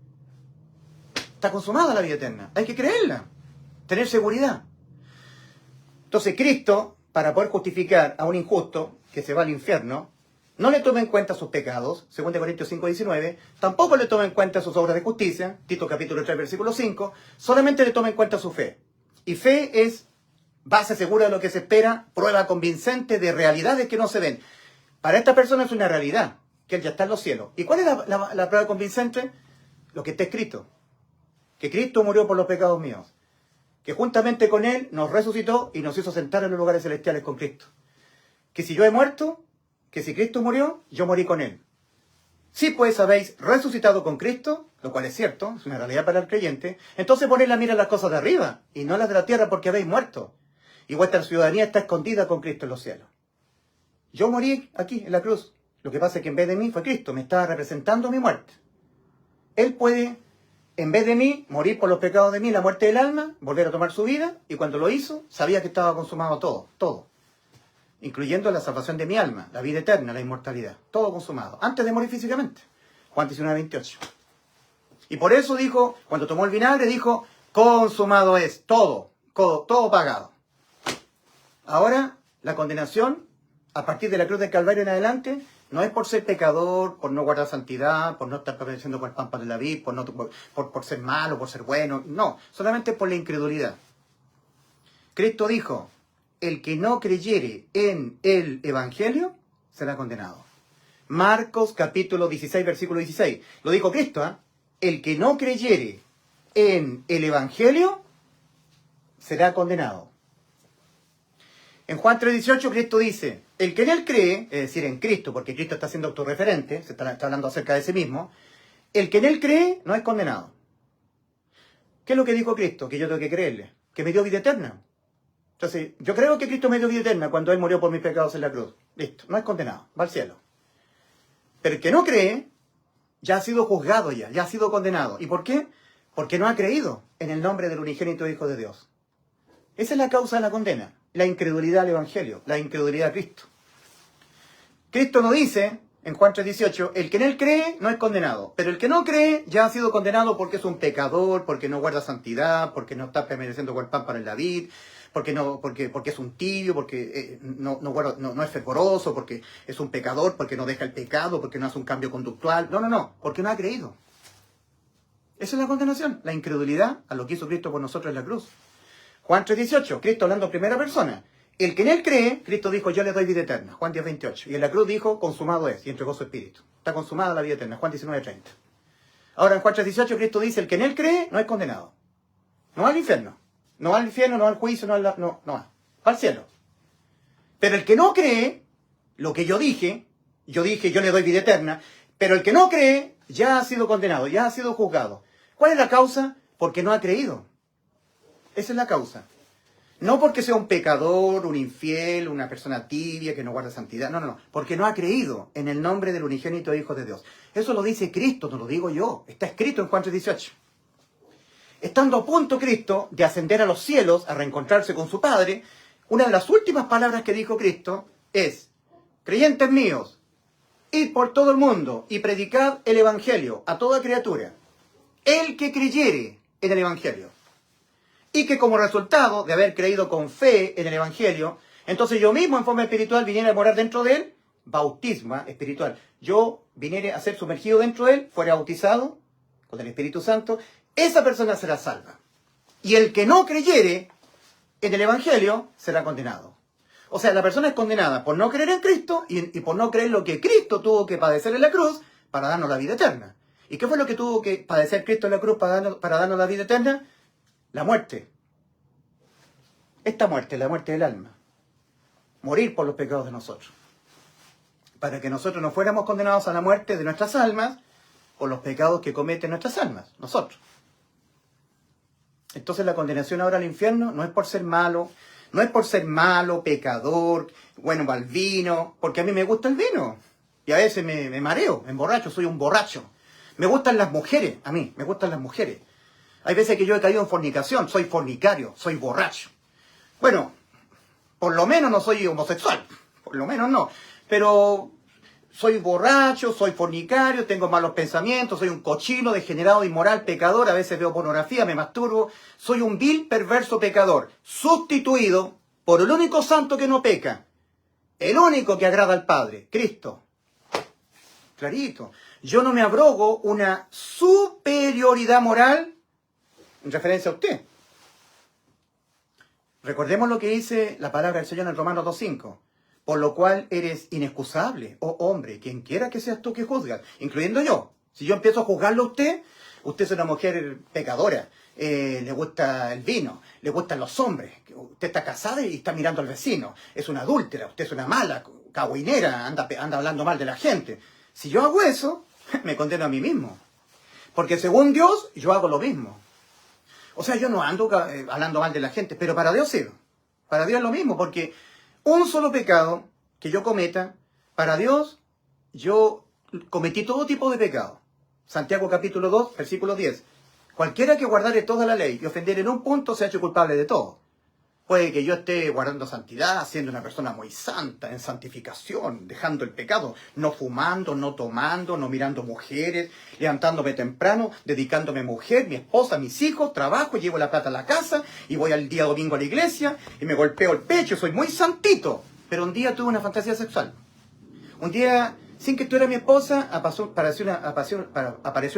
Está consumada la vida eterna, hay que creerla, tener seguridad. Entonces Cristo, para poder justificar a un injusto que se va al infierno, no le toma en cuenta sus pecados, 2 Corintios 5:19, tampoco le toma en cuenta sus obras de justicia, Tito capítulo 3, versículo 5, solamente le toma en cuenta su fe. Y fe es base segura de lo que se espera, prueba convincente de realidades que no se ven. Para esta persona es una realidad, que Él ya está en los cielos. ¿Y cuál es la prueba convincente? Lo que está escrito. Que Cristo murió por los pecados míos. Que juntamente con Él nos resucitó y nos hizo sentar en los lugares celestiales con Cristo. Que si yo he muerto, que si Cristo murió, yo morí con Él. Si pues habéis resucitado con Cristo, lo cual es cierto, es una realidad para el creyente, entonces poned la mira en las cosas de arriba y no en las de la tierra porque habéis muerto. Y vuestra ciudadanía está escondida con Cristo en los cielos. Yo morí aquí, en la cruz. Lo que pasa es que en vez de mí fue Cristo, me estaba representando mi muerte. Él puede, en vez de mí, morir por los pecados de mí, la muerte del alma, volver a tomar su vida, y cuando lo hizo, sabía que estaba consumado todo. Incluyendo la salvación de mi alma, la vida eterna, la inmortalidad. Todo consumado, antes de morir físicamente. Juan 19:28. Y por eso dijo, cuando tomó el vinagre, dijo, consumado es, todo pagado. Ahora, la condenación, a partir de la cruz del Calvario en adelante, no es por ser pecador, por no guardar santidad, por no estar permaneciendo con el pan de la vid, por ser malo, por ser bueno. No, solamente por la incredulidad. Cristo dijo, el que no creyere en el Evangelio será condenado. Marcos capítulo 16, versículo 16. Lo dijo Cristo, ¿eh? El que no creyere en el Evangelio será condenado. En Juan 3:18 Cristo dice, el que en Él cree, es decir, en Cristo, porque Cristo está siendo autorreferente, se está hablando acerca de sí mismo, el que en Él cree no es condenado. ¿Qué es lo que dijo Cristo? Que yo tengo que creerle, que me dio vida eterna. Entonces, yo creo que Cristo me dio vida eterna cuando Él murió por mis pecados en la cruz. Listo, no es condenado, va al cielo. Pero el que no cree, ya ha sido juzgado ya ha sido condenado. ¿Y por qué? Porque no ha creído en el nombre del unigénito Hijo de Dios. Esa es la causa de la condena. la incredulidad al Evangelio, la incredulidad a Cristo. Cristo nos dice, en Juan 3:18, el que en él cree no es condenado, pero el que no cree ya ha sido condenado porque es un pecador, porque no guarda santidad, porque no está permaneciendo con el pan para el David, porque es un tibio, porque no es fervoroso, porque es un pecador, porque no deja el pecado, porque no hace un cambio conductual. No, porque no ha creído. Esa es la condenación, la incredulidad a lo que hizo Cristo por nosotros en la cruz. Juan 3:18, Cristo hablando en primera persona. El que en él cree, Cristo dijo, yo le doy vida eterna. Juan 10:28. Y en la cruz dijo, consumado es, y entregó su espíritu. Está consumada la vida eterna. Juan 19:30. Ahora en Juan 3:18 Cristo dice, el que en él cree no es condenado. No va al infierno. No va al infierno, no va al juicio, no va al cielo. Pero el que no cree, lo que yo dije, yo le doy vida eterna, pero el que no cree ya ha sido condenado, ya ha sido juzgado. ¿Cuál es la causa? Porque no ha creído. Esa es la causa. No porque sea un pecador, un infiel, una persona tibia que no guarda santidad. No. Porque no ha creído en el nombre del unigénito Hijo de Dios. Eso lo dice Cristo, no lo digo yo. Está escrito en Juan 3:18. Estando a punto Cristo de ascender a los cielos, a reencontrarse con su Padre, una de las últimas palabras que dijo Cristo es, creyentes míos, id por todo el mundo y predicad el Evangelio a toda criatura. El que creyere en el Evangelio. Y que como resultado de haber creído con fe en el Evangelio, entonces yo mismo en forma espiritual viniera a morar dentro de él, bautismo espiritual. Yo viniera a ser sumergido dentro de él, fuera bautizado con el Espíritu Santo, esa persona será salva. Y el que no creyere en el Evangelio será condenado. O sea, la persona es condenada por no creer en Cristo y por no creer lo que Cristo tuvo que padecer en la cruz para darnos la vida eterna. ¿Y qué fue lo que tuvo que padecer Cristo en la cruz para darnos la vida eterna? La muerte. Esta muerte, la muerte del alma. Morir por los pecados de nosotros. Para que nosotros no fuéramos condenados a la muerte de nuestras almas por los pecados que cometen nuestras almas, nosotros. Entonces la condenación ahora al infierno no es por ser malo, pecador, bueno, al vino, porque a mí me gusta el vino. Y a veces me mareo, me emborracho, soy un borracho. Me gustan las mujeres, a mí, me gustan las mujeres. Hay veces que yo he caído en fornicación, soy fornicario, soy borracho. Bueno, por lo menos no soy homosexual, por lo menos no, pero soy borracho, soy fornicario, tengo malos pensamientos, soy un cochino, degenerado, inmoral, pecador, a veces veo pornografía, me masturbo, soy un vil, perverso pecador, sustituido por el único santo que no peca, el único que agrada al Padre, Cristo. Clarito, yo no me abrogo una superioridad moral en referencia a usted. Recordemos lo que dice la palabra del Señor en Romanos 2:5. Por lo cual eres inexcusable, oh hombre, quien quiera que seas tú que juzgas, incluyendo yo. Si yo empiezo a juzgarlo a usted es una mujer pecadora, le gusta el vino, le gustan los hombres, usted está casada y está mirando al vecino, es una adúltera, usted es una mala, cagüinera, anda hablando mal de la gente. Si yo hago eso, me condeno a mí mismo. Porque según Dios, yo hago lo mismo. O sea, yo no ando hablando mal de la gente, pero para Dios sí. Para Dios es lo mismo, porque un solo pecado que yo cometa, para Dios, yo cometí todo tipo de pecado. Santiago capítulo 2, versículo 10. Cualquiera que guardare toda la ley y ofendiere en un punto se ha hecho culpable de todo. Puede que yo esté guardando santidad, siendo una persona muy santa, en santificación, dejando el pecado, no fumando, no tomando, no mirando mujeres, levantándome temprano, dedicándome a mujer, mi esposa, mis hijos, trabajo, llevo la plata a la casa y voy al día domingo a la iglesia y me golpeo el pecho, soy muy santito. Pero un día tuve una fantasía sexual. Un día, sin que estuviera mi esposa, apareció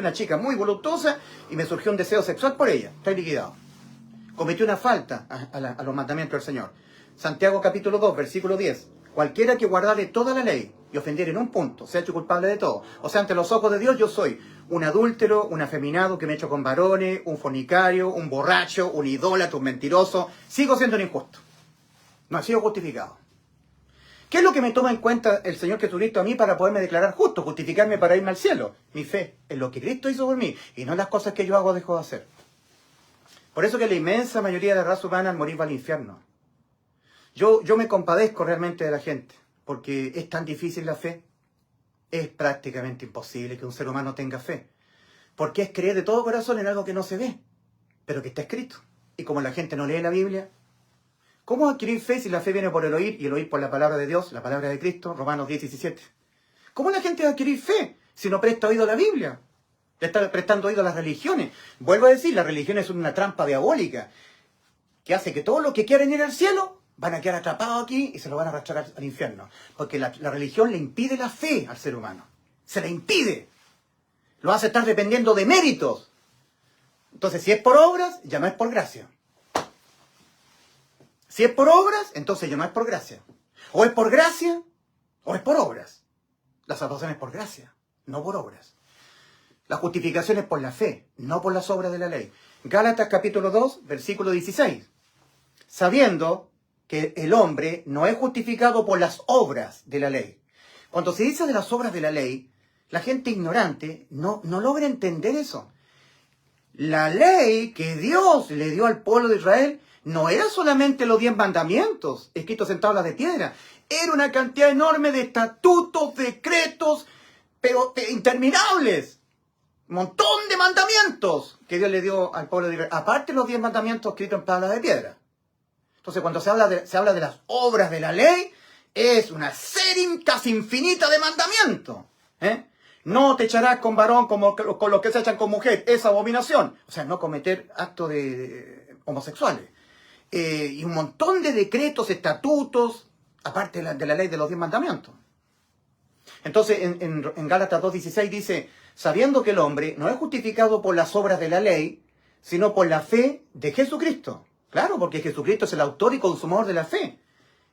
una chica muy voluptuosa y me surgió un deseo sexual por ella. Estoy liquidado. Cometió una falta a los mandamientos del Señor. Santiago capítulo 2, versículo 10. Cualquiera que guardare toda la ley y ofendiere en un punto, se ha hecho culpable de todo. O sea, ante los ojos de Dios yo soy un adúltero, un afeminado que me he hecho con varones, un fornicario, un borracho, un idólatra, un mentiroso. Sigo siendo un injusto. No he sido justificado. ¿Qué es lo que me toma en cuenta el Señor Jesucristo a mí para poderme declarar justo, justificarme para irme al cielo? Mi fe en lo que Cristo hizo por mí y no en las cosas que yo hago o dejo de hacer. Por eso que la inmensa mayoría de la raza humana al morir va al infierno. Yo me compadezco realmente de la gente, porque es tan difícil la fe. Es prácticamente imposible que un ser humano tenga fe. Porque es creer de todo corazón en algo que no se ve, pero que está escrito. Y como la gente no lee la Biblia, ¿Cómo adquirir fe si la fe viene por el oír y el oír por la palabra de Dios, la palabra de Cristo? Romanos 10:17. ¿Cómo la gente va a adquirir fe si no presta oído a la Biblia? Le está prestando oído a las religiones. Vuelvo a decir, las religiones son una trampa diabólica que hace que todos los que quieren ir al cielo van a quedar atrapados aquí y se lo van a arrastrar al infierno. Porque la religión le impide la fe al ser humano. Se la impide. Lo hace estar dependiendo de méritos. Entonces, si es por obras, ya no es por gracia. Si es por obras, entonces ya no es por gracia. O es por gracia, o es por obras. La salvación es por gracia, no por obras. La justificación es por la fe, no por las obras de la ley. Gálatas capítulo 2, versículo 16. Sabiendo que el hombre no es justificado por las obras de la ley. Cuando se dice de las obras de la ley, la gente ignorante no logra entender eso. La ley que Dios le dio al pueblo de Israel no era solamente los 10 mandamientos escritos en tablas de piedra. Era una cantidad enorme de estatutos, decretos, pero interminables. Un montón de mandamientos que Dios le dio al pueblo de Israel. Aparte de los 10 mandamientos escritos en tablas de piedra. Entonces cuando se habla de las obras de la ley, es una serie casi infinita de mandamientos. No te echarás con varón como con los que se echan con mujer. Es abominación. O sea, no cometer actos de homosexuales. Y un montón de decretos, estatutos, aparte de la ley de los 10 mandamientos. Entonces, en Gálatas 2:16 dice, sabiendo que el hombre no es justificado por las obras de la ley, sino por la fe de Jesucristo. Claro, porque Jesucristo es el autor y consumador de la fe.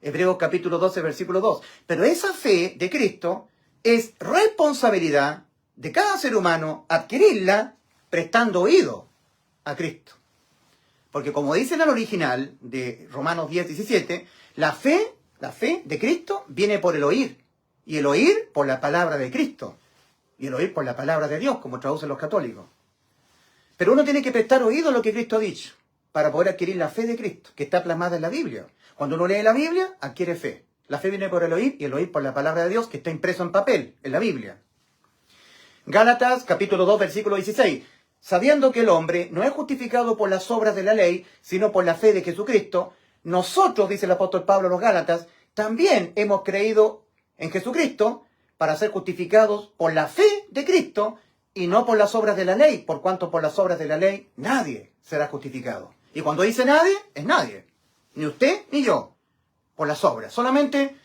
Hebreos capítulo 12, versículo 2. Pero esa fe de Cristo es responsabilidad de cada ser humano adquirirla prestando oído a Cristo. Porque como dice en el original de Romanos 10:17, la fe de Cristo viene por el oír. Y el oír por la palabra de Cristo. Y el oír por la palabra de Dios, como traducen los católicos. Pero uno tiene que prestar oído a lo que Cristo ha dicho, para poder adquirir la fe de Cristo, que está plasmada en la Biblia. Cuando uno lee la Biblia, adquiere fe. La fe viene por el oír, y el oír por la palabra de Dios, que está impreso en papel, en la Biblia. Gálatas, capítulo 2, versículo 16. Sabiendo que el hombre no es justificado por las obras de la ley, sino por la fe de Jesucristo, nosotros, dice el apóstol Pablo a los Gálatas, también hemos creído en Jesucristo para ser justificados por la fe de Cristo y no por las obras de la ley, por cuanto por las obras de la ley nadie será justificado. Y cuando dice nadie, es nadie. Ni usted ni yo. Por las obras. Solamente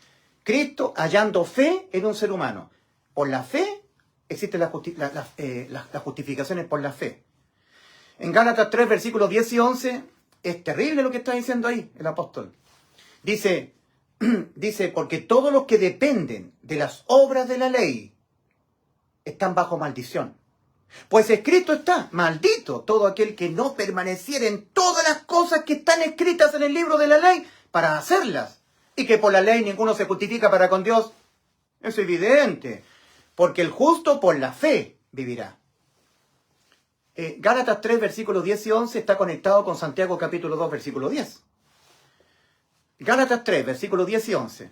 Cristo hallando fe en un ser humano. Por la fe existen las justificaciones por la fe. En Gálatas 3, versículos 10 y 11, es terrible lo que está diciendo ahí el apóstol. Dice, porque todos los que dependen de las obras de la ley están bajo maldición. Pues escrito está, maldito todo aquel que no permaneciera en todas las cosas que están escritas en el libro de la ley para hacerlas. Y que por la ley ninguno se justifica para con Dios. Es evidente. Porque el justo por la fe vivirá. Gálatas 3, versículos 10 y 11 está conectado con Santiago capítulo 2, versículo 10. Gálatas 3, versículos 10 y 11.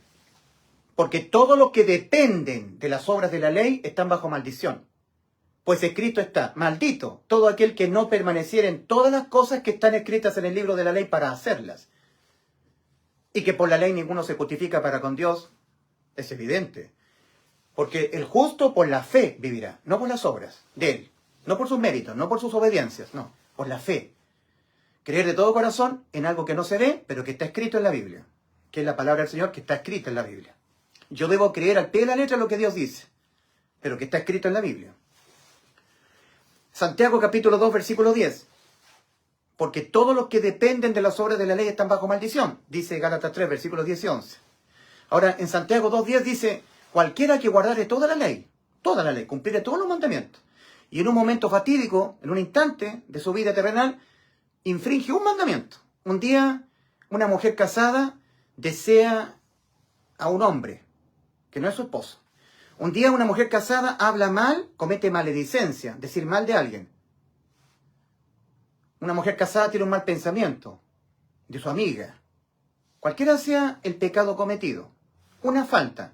Porque todos los que dependen de las obras de la ley están bajo maldición. Pues escrito está, maldito todo aquel que no permaneciera en todas las cosas que están escritas en el libro de la ley para hacerlas. Y que por la ley ninguno se justifica para con Dios, es evidente. Porque el justo por la fe vivirá, no por las obras de él, no por sus méritos, no por sus obediencias, no, por la fe. Creer de todo corazón en algo que no se ve, pero que está escrito en la Biblia, que es la palabra del Señor que está escrita en la Biblia. Yo debo creer al pie de la letra lo que Dios dice, pero que está escrito en la Biblia. Santiago capítulo 2, versículo 10. Porque todos los que dependen de las obras de la ley están bajo maldición, dice Gálatas 3, versículos 10 y 11. Ahora, en Santiago 2:10 dice, cualquiera que guardare toda la ley, cumpliré todos los mandamientos, y en un momento fatídico, en un instante de su vida terrenal, infringe un mandamiento. Un día, una mujer casada desea a un hombre, que no es su esposo. Un día, una mujer casada habla mal, comete maledicencia, decir mal de alguien. Una mujer casada tiene un mal pensamiento de su amiga. Cualquiera sea el pecado cometido, una falta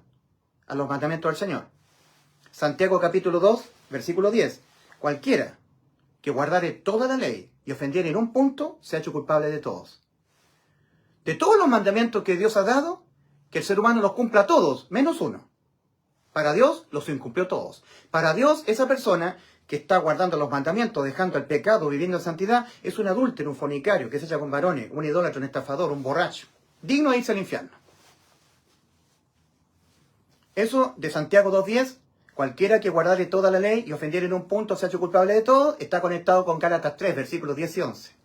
a los mandamientos del Señor. Santiago capítulo 2, versículo 10. Cualquiera que guardare toda la ley y ofendiere en un punto, se ha hecho culpable de todos. de todos los mandamientos que Dios ha dado, que el ser humano los cumpla todos, menos uno. Para Dios los incumplió todos. Para Dios, esa persona que está guardando los mandamientos, dejando el pecado, viviendo en santidad, es un adúltero, un fornicario, que se echa con varones, un idólatra, un estafador, un borracho, digno de irse al infierno. Eso de Santiago 2:10, cualquiera que guardare toda la ley y ofendiere en un punto, se ha hecho culpable de todo, está conectado con Gálatas 3, versículos 10 y 11.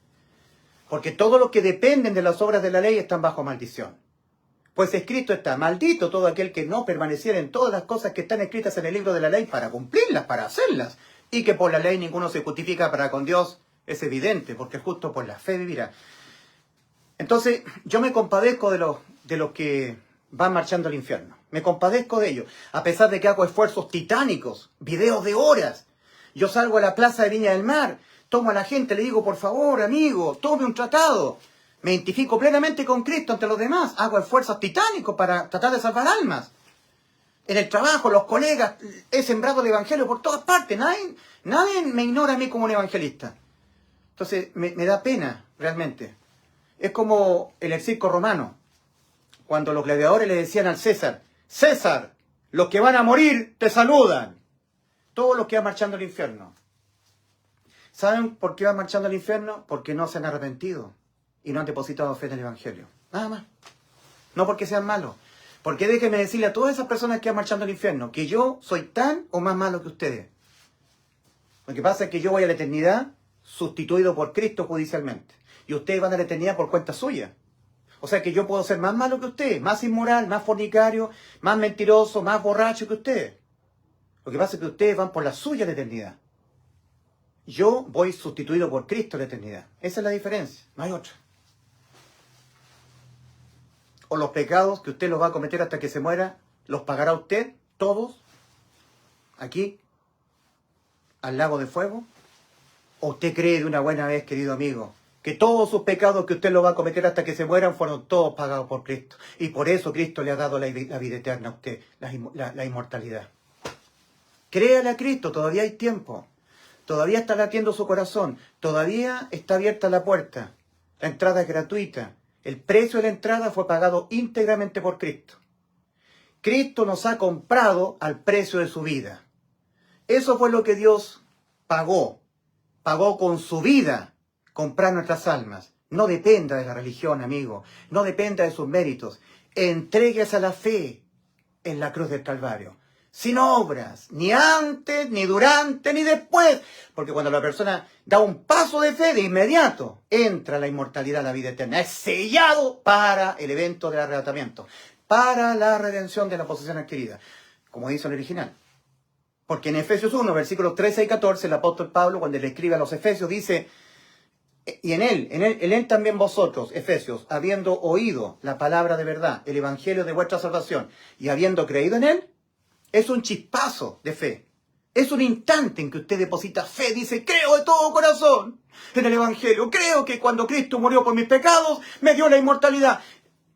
Porque todos los que dependen de las obras de la ley están bajo maldición. Pues escrito está, maldito todo aquel que no permaneciera en todas las cosas que están escritas en el libro de la ley para cumplirlas, para hacerlas. Y que por la ley ninguno se justifica para con Dios, es evidente, porque justo por la fe vivirá. Entonces, yo me compadezco de los que van marchando al infierno. Me compadezco de ellos, a pesar de que hago esfuerzos titánicos, videos de horas. Yo salgo a la plaza de Viña del Mar, tomo a la gente, le digo, por favor, amigo, tome un tratado. Me identifico plenamente con Cristo ante los demás. Hago esfuerzos titánicos para tratar de salvar almas. En el trabajo, los colegas, he sembrado el evangelio por todas partes. Nadie me ignora a mí como un evangelista. Entonces, me da pena, realmente. Es como en el circo romano, cuando los gladiadores le decían al César, César, los que van a morir te saludan. Todos los que van marchando al infierno. ¿Saben por qué van marchando al infierno? Porque no se han arrepentido y no han depositado fe en el evangelio. Nada más. No porque sean malos. Porque déjenme decirle a todas esas personas que van marchando al infierno que yo soy tan o más malo que ustedes. Lo que pasa es que yo voy a la eternidad sustituido por Cristo judicialmente. Y ustedes van a la eternidad por cuenta suya. O sea que yo puedo ser más malo que ustedes, más inmoral, más fornicario, más mentiroso, más borracho que ustedes. Lo que pasa es que ustedes van por la suya a la eternidad. Yo voy sustituido por Cristo a la eternidad. Esa es la diferencia, no hay otra. O los pecados que usted los va a cometer hasta que se muera, los pagará usted, todos, aquí, al lago de fuego. ¿O usted cree de una buena vez, querido amigo, que todos sus pecados que usted los va a cometer hasta que se mueran fueron todos pagados por Cristo? Y por eso Cristo le ha dado la vida eterna a usted, la inmortalidad. Créale a Cristo, todavía hay tiempo. Todavía está latiendo su corazón. Todavía está abierta la puerta. La entrada es gratuita. El precio de la entrada fue pagado íntegramente por Cristo. Cristo nos ha comprado al precio de su vida. Eso fue lo que Dios pagó. Pagó con su vida comprar nuestras almas. No dependa de la religión, amigo. No dependa de sus méritos. Entréguese a la fe en la cruz del Calvario. Sin obras, ni antes, ni durante, ni después. Porque cuando la persona da un paso de fe, de inmediato entra la inmortalidad, la vida eterna. Es sellado para el evento del arrebatamiento, para la redención de la posesión adquirida, como dice el original. Porque en Efesios 1, versículos 13 y 14, el apóstol Pablo, cuando le escribe a los Efesios, dice, y en él también vosotros, Efesios, habiendo oído la palabra de verdad, el evangelio de vuestra salvación, y habiendo creído en él, es un chispazo de fe. Es un instante en que usted deposita fe, dice, creo de todo corazón en el evangelio. Creo que cuando Cristo murió por mis pecados, me dio la inmortalidad.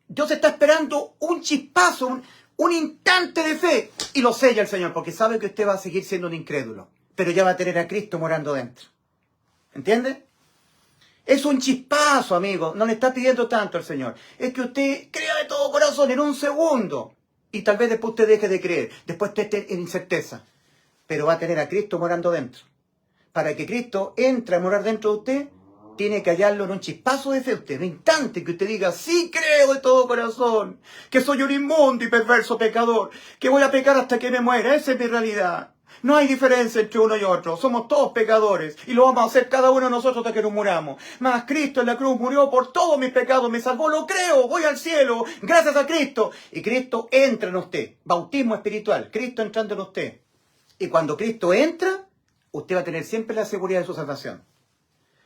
Dios está esperando un chispazo, un instante de fe. Y lo sella el Señor, porque sabe que usted va a seguir siendo un incrédulo. Pero ya va a tener a Cristo morando dentro. ¿Entiende? Es un chispazo, amigo. No le está pidiendo tanto al Señor. Es que usted crea de todo corazón en un segundo. Y tal vez después usted deje de creer. Después usted esté en incerteza. Pero va a tener a Cristo morando dentro. Para que Cristo entre a morar dentro de usted, tiene que hallarlo en un chispazo de fe. Usted, un instante que usted diga, sí creo de todo corazón, que soy un inmundo y perverso pecador, que voy a pecar hasta que me muera. Esa es mi realidad. No hay diferencia entre uno y otro. Somos todos pecadores y lo vamos a hacer cada uno de nosotros hasta que nos muramos. Mas Cristo en la cruz murió por todos mis pecados, me salvó, lo creo, voy al cielo, gracias a Cristo. Y Cristo entra en usted. Bautismo espiritual, Cristo entrando en usted. Y cuando Cristo entra, usted va a tener siempre la seguridad de su salvación.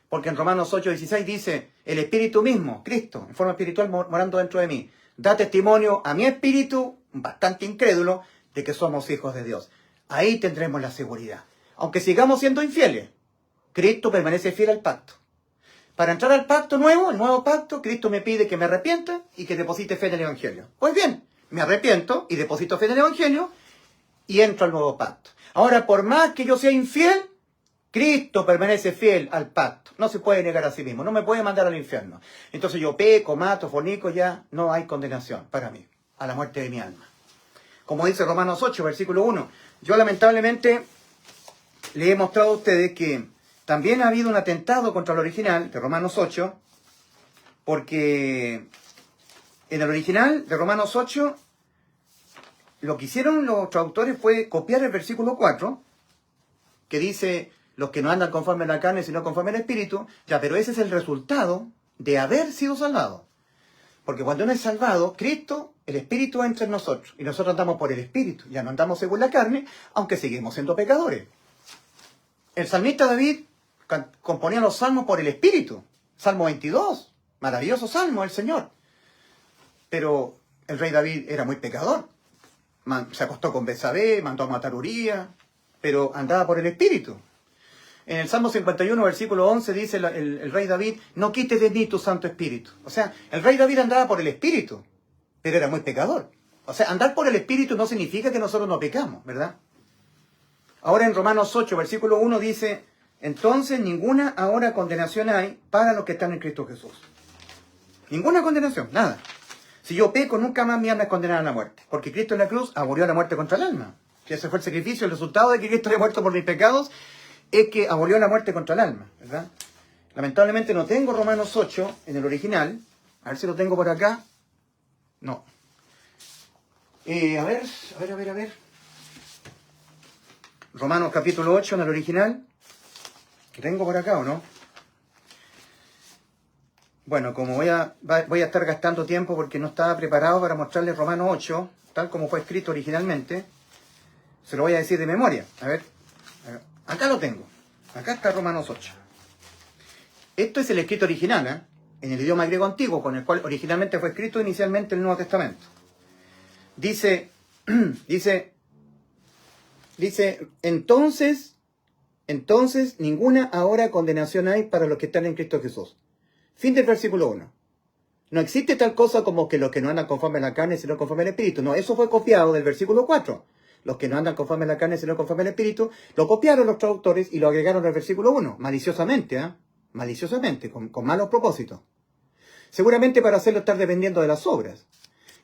Porque en Romanos 8:16 dice, el Espíritu mismo, Cristo, en forma espiritual morando dentro de mí, da testimonio a mi espíritu, bastante incrédulo, de que somos hijos de Dios. Ahí tendremos la seguridad. Aunque sigamos siendo infieles, Cristo permanece fiel al pacto. Para entrar al pacto nuevo, el nuevo pacto, Cristo me pide que me arrepienta y que deposite fe en el Evangelio. Pues bien, me arrepiento y deposito fe en el Evangelio y entro al nuevo pacto. Ahora, por más que yo sea infiel, Cristo permanece fiel al pacto. No se puede negar a sí mismo. No me puede mandar al infierno. Entonces yo peco, mato, fornico, ya no hay condenación para mí, a la muerte de mi alma. Como dice Romanos 8, versículo 1. Yo lamentablemente les he mostrado a ustedes que también ha habido un atentado contra el original de Romanos 8, porque en el original de Romanos 8, lo que hicieron los traductores fue copiar el versículo 4, que dice, los que no andan conforme a la carne, sino conforme al Espíritu, ya, pero ese es el resultado de haber sido salvado. Porque cuando uno es salvado, Cristo, el Espíritu entra en nosotros, y nosotros andamos por el Espíritu, ya no andamos según la carne, aunque seguimos siendo pecadores. El salmista David componía los salmos por el Espíritu. Salmo 22, maravilloso salmo del Señor. Pero el rey David era muy pecador. Se acostó con Betsabé, mandó a matar a Urías, pero andaba por el Espíritu. En el Salmo 51, versículo 11, dice el rey David, no quites de mí tu Santo Espíritu. O sea, el rey David andaba por el Espíritu, pero era muy pecador. O sea, andar por el Espíritu no significa que nosotros no pecamos, ¿verdad? Ahora en Romanos 8, versículo 1 dice, entonces ninguna ahora condenación hay para los que están en Cristo Jesús. Ninguna condenación, nada. Si yo peco, nunca más mi alma es condenada a la muerte. Porque Cristo en la cruz abolió la muerte contra el alma. Que ese fue el sacrificio, el resultado de que Cristo haya muerto por mis pecados, es que abolió la muerte contra el alma, ¿verdad? Lamentablemente no tengo Romanos 8 en el original. A ver si lo tengo por acá. No. A ver. Romanos capítulo 8 en el original. ¿Lo tengo por acá o no? Bueno, como voy a estar gastando tiempo porque no estaba preparado para mostrarles Romanos 8, tal como fue escrito originalmente, se lo voy a decir de memoria. A ver, acá lo tengo. Acá está Romanos 8. Esto es el escrito original, ¿eh? En el idioma griego antiguo, con el cual originalmente fue escrito inicialmente el Nuevo Testamento. Dice, entonces ninguna ahora condenación hay para los que están en Cristo Jesús. Fin del versículo 1. No existe tal cosa como que los que no andan conforme a la carne, sino conforme al Espíritu. No, eso fue copiado del versículo 4. Los que no andan conforme a la carne, sino conforme al Espíritu, lo copiaron los traductores y lo agregaron al versículo 1, maliciosamente, ¿eh? Maliciosamente, con malos propósitos. Seguramente para hacerlo estar dependiendo de las obras.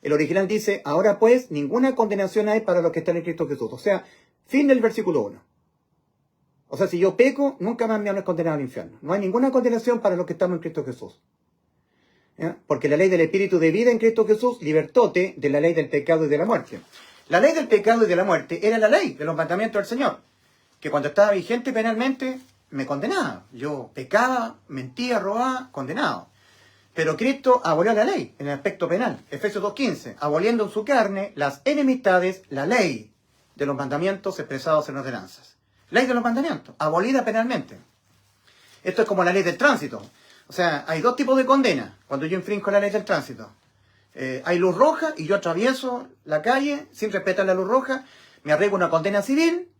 El original dice, ahora pues, ninguna condenación hay para los que están en Cristo Jesús. O sea, fin del versículo 1. O sea, si yo peco, nunca más me van a condenar al infierno. No hay ninguna condenación para los que estamos en Cristo Jesús. ¿Ya? Porque la ley del Espíritu de vida en Cristo Jesús libertóte de la ley del pecado y de la muerte. La ley del pecado y de la muerte era la ley de los mandamientos del Señor, que cuando estaba vigente penalmente me condenaba. Yo pecaba, mentía, robaba, condenado. Pero Cristo abolió la ley en el aspecto penal. Efesios 2:15, aboliendo en su carne las enemistades, la ley de los mandamientos expresados en ordenanzas. Ley de los mandamientos, abolida penalmente. Esto es como la ley del tránsito. O sea, hay dos tipos de condena cuando yo infringo la ley del tránsito. Hay luz roja y yo atravieso la calle sin respetar la luz roja, me arriesgo una condena civil,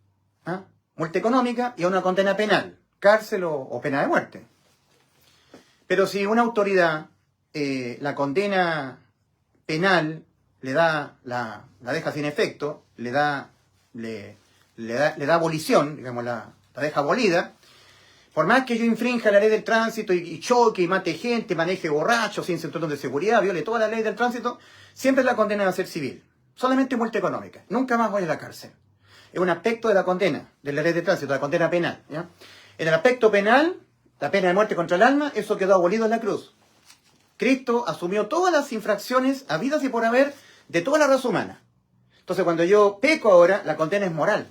multa económica, y a una condena penal, cárcel o pena de muerte. Pero si una autoridad la condena penal la deja sin efecto, le da abolición, digamos, la deja abolida, por más que yo infrinja la ley del tránsito y choque y mate gente, maneje borracho, sin cinturón de seguridad, viole toda la ley del tránsito, siempre la condena va a ser civil. Solamente multa económica. Nunca más voy a la cárcel. Es un aspecto de la condena, de la ley de tránsito, de la condena penal, ¿ya? En el aspecto penal, la pena de muerte contra el alma, eso quedó abolido en la cruz. Cristo asumió todas las infracciones habidas y por haber de toda la raza humana. Entonces, cuando yo peco ahora, la condena es moral.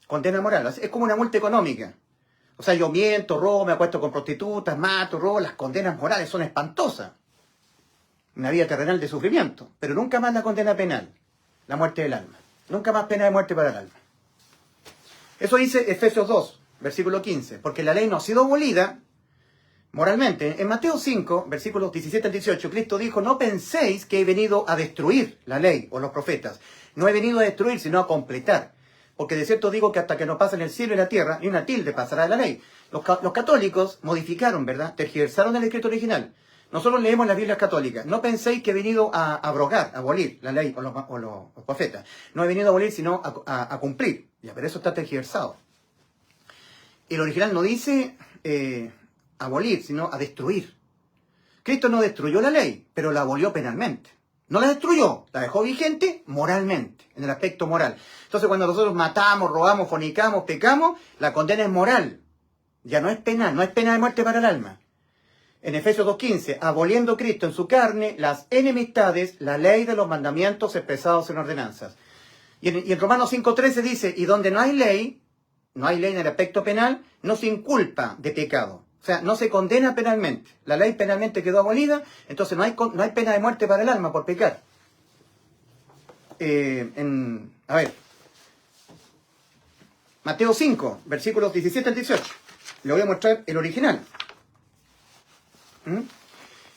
Condena moral. Es como una multa económica. O sea, yo miento, robo, me acuesto con prostitutas, mato, robo. Las condenas morales son espantosas. Una vida terrenal de sufrimiento. Pero nunca más la condena penal. La muerte del alma. Nunca más pena de muerte para el alma. Eso dice Efesios 2, versículo 15. Porque la ley no ha sido abolida moralmente. En Mateo 5, versículos 17 al 18, Cristo dijo, no penséis que he venido a destruir la ley o los profetas. No he venido a destruir, sino a completar. Porque de cierto digo que hasta que no pasen el cielo y la tierra, ni una tilde pasará de la ley. Los católicos modificaron, ¿verdad? Tergiversaron el escrito original. Nosotros leemos las Biblias católicas. No penséis que he venido a abrogar, a abolir la ley o los profetas. No he venido a abolir, sino a cumplir. Ya, pero eso está tergiversado. el original no dice abolir, sino a destruir. Cristo no destruyó la ley, pero la abolió penalmente. No la destruyó, la dejó vigente moralmente, en el aspecto moral. Entonces cuando nosotros matamos, robamos, fornicamos, pecamos, la condena es moral. Ya no es penal, no es pena de muerte para el alma. En Efesios 2:15, aboliendo Cristo en su carne las enemistades, la ley de los mandamientos expresados en ordenanzas. Y en Romanos 5:13 dice, y donde no hay ley en el aspecto penal, no se inculpa de pecado. O sea, no se condena penalmente. La ley penalmente quedó abolida, entonces no hay pena de muerte para el alma por pecar. Mateo 5, versículos 17 al 18. Le voy a mostrar el original.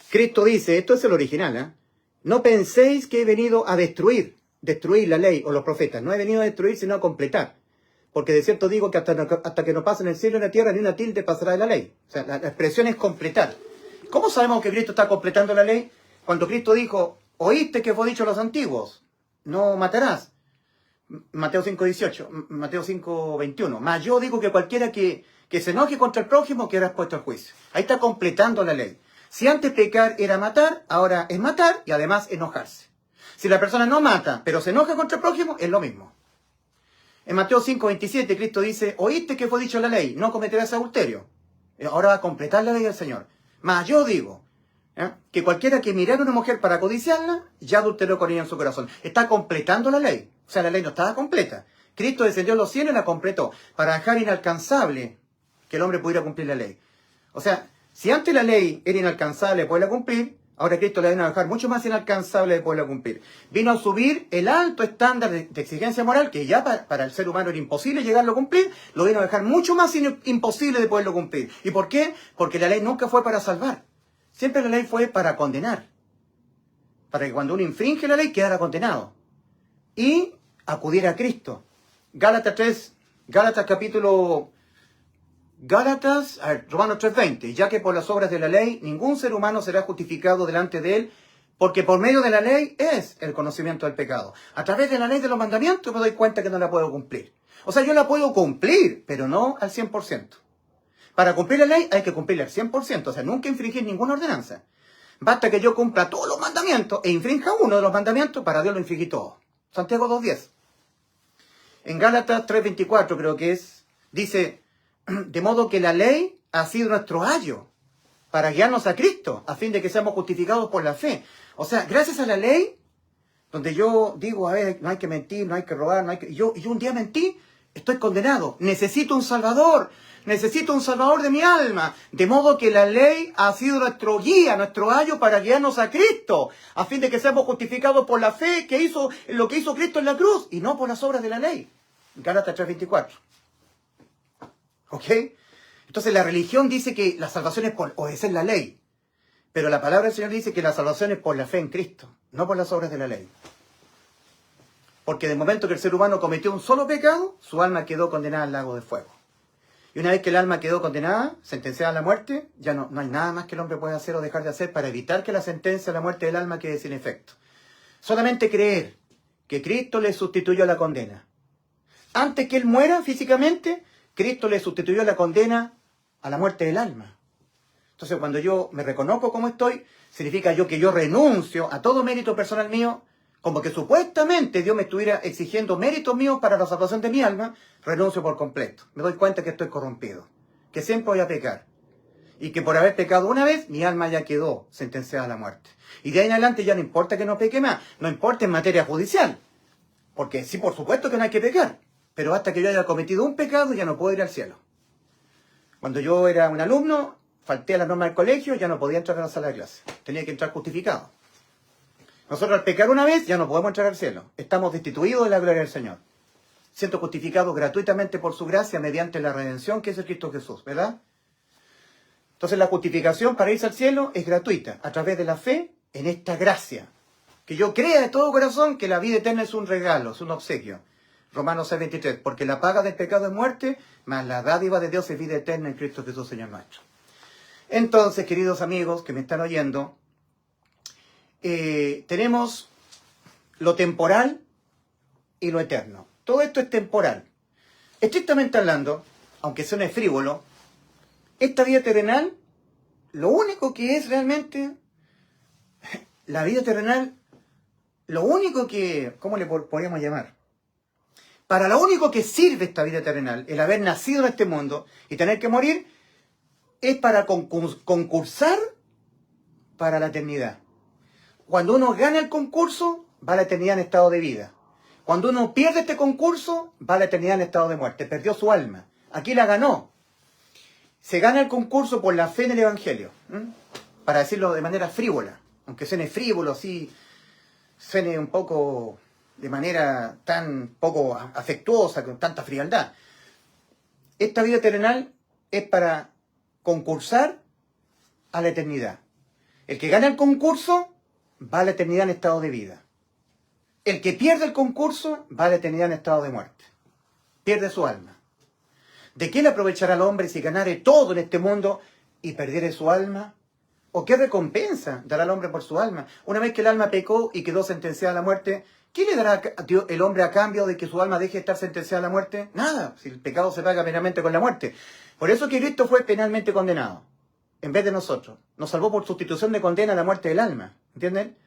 Cristo dice, esto es el original, ¿eh? No penséis que he venido a destruir la ley o los profetas. No he venido a destruir, sino a completar. Porque de cierto digo que hasta que no pasen el cielo y la tierra, ni una tilde pasará de la ley. O sea, la expresión es completar. ¿Cómo sabemos que Cristo está completando la ley? Cuando Cristo dijo, oíste que fue dicho a los antiguos, no matarás. Mateo 5:18, Mateo 5:21. Mas yo digo que cualquiera que se enoje contra el prójimo quedará expuesto al juicio. Ahí está completando la ley. Si antes pecar era matar, ahora es matar y además enojarse. Si la persona no mata, pero se enoja contra el prójimo, es lo mismo. En Mateo 5:27 Cristo dice, oíste que fue dicho la ley, no cometerás adulterio. Ahora va a completar la ley del Señor. Mas yo digo, que cualquiera que mirara a una mujer para codiciarla, ya adulteró con ella en su corazón. Está completando la ley. O sea, la ley no estaba completa. Cristo descendió a los cielos y la completó para dejar inalcanzable que el hombre pudiera cumplir la ley. O sea, si antes la ley era inalcanzable de poderla cumplir, ahora Cristo la viene a dejar mucho más inalcanzable de poderla cumplir. Vino a subir el alto estándar de exigencia moral, que ya para el ser humano era imposible llegarlo a cumplir, lo vino a dejar mucho más imposible de poderlo cumplir. ¿Y por qué? Porque la ley nunca fue para salvar. Siempre la ley fue para condenar. Para que cuando uno infringe la ley quedara condenado. Y acudir a Cristo. Gálatas 3, Romanos 3:20, ya que por las obras de la ley ningún ser humano será justificado delante de él, porque por medio de la ley es el conocimiento del pecado. A través de la ley de los mandamientos me doy cuenta que no la puedo cumplir. O sea, yo la puedo cumplir, pero no al 100%. Para cumplir la ley hay que cumplirla al 100%, o sea, nunca infringir ninguna ordenanza. Basta que yo cumpla todos los mandamientos e infrinja uno de los mandamientos, para Dios lo infringí todo. Santiago 2:10. En Gálatas 3:24 creo que es, dice, de modo que la ley ha sido nuestro ayo para guiarnos a Cristo, a fin de que seamos justificados por la fe. O sea, gracias a la ley, donde yo digo, a ver, no hay que mentir, no hay que robar, yo un día mentí, estoy condenado. Necesito un salvador de mi alma. De modo que la ley ha sido nuestro guía, nuestro ayo para guiarnos a Cristo, a fin de que seamos justificados por la fe lo que hizo Cristo en la cruz, y no por las obras de la ley. Gálatas 3:24. ¿Ok? Entonces la religión dice que la salvación es por obedecer la ley. Pero la palabra del Señor dice que la salvación es por la fe en Cristo, no por las obras de la ley. Porque de momento que el ser humano cometió un solo pecado, su alma quedó condenada al lago de fuego. Y una vez que el alma quedó condenada, sentenciada a la muerte, ya no hay nada más que el hombre pueda hacer o dejar de hacer para evitar que la sentencia a la muerte del alma quede sin efecto. Solamente creer que Cristo le sustituyó la condena. Antes que él muera físicamente, Cristo le sustituyó la condena a la muerte del alma. Entonces, cuando yo me reconozco como estoy, significa que yo renuncio a todo mérito personal mío, como que supuestamente Dios me estuviera exigiendo méritos míos para la salvación de mi alma, renuncio por completo. Me doy cuenta que estoy corrompido, que siempre voy a pecar. Y que por haber pecado una vez, mi alma ya quedó sentenciada a la muerte. Y de ahí en adelante ya no importa que no peque más, no importa en materia judicial. Porque sí, por supuesto que no hay que pecar. Pero hasta que yo haya cometido un pecado, ya no puedo ir al cielo. Cuando yo era un alumno, falté a las normas del colegio, ya no podía entrar a la sala de clase. Tenía que entrar justificado. Nosotros al pecar una vez, ya no podemos entrar al cielo. Estamos destituidos de la gloria del Señor. Siendo justificados gratuitamente por su gracia mediante la redención que es el Cristo Jesús, ¿verdad? Entonces la justificación para irse al cielo es gratuita, a través de la fe en esta gracia. Que yo crea de todo corazón que la vida eterna es un regalo, es un obsequio. Romanos 6:23, porque la paga del pecado es muerte, mas la dádiva de Dios es vida eterna en Cristo Jesús, Señor nuestro. Entonces, queridos amigos que me están oyendo, tenemos lo temporal y lo eterno. Todo esto es temporal. Estrictamente hablando, aunque suene frívolo, esta vida terrenal, lo único que es realmente, la vida terrenal, lo único que, ¿cómo le podríamos llamar? Para lo único que sirve esta vida terrenal, el haber nacido en este mundo y tener que morir, es para concursar para la eternidad. Cuando uno gana el concurso, va a la eternidad en estado de vida. Cuando uno pierde este concurso, va a la eternidad en estado de muerte. Perdió su alma. Aquí la ganó. Se gana el concurso por la fe en el Evangelio. Para decirlo de manera frívola. Aunque suene frívolo, así, suene un poco de manera tan poco afectuosa, con tanta frialdad. Esta vida terrenal es para concursar a la eternidad. El que gana el concurso va a la eternidad en estado de vida. El que pierde el concurso va a la eternidad en estado de muerte. Pierde su alma. ¿De qué le aprovechará al hombre si ganare todo en este mundo y perdiere su alma? ¿O qué recompensa dará al hombre por su alma? Una vez que el alma pecó y quedó sentenciada a la muerte, ¿qué le dará el hombre a cambio de que su alma deje de estar sentenciada a la muerte? Nada, si el pecado se paga penalmente con la muerte. Por eso que Cristo fue penalmente condenado, en vez de nosotros. Nos salvó por sustitución de condena a la muerte del alma. ¿Entienden?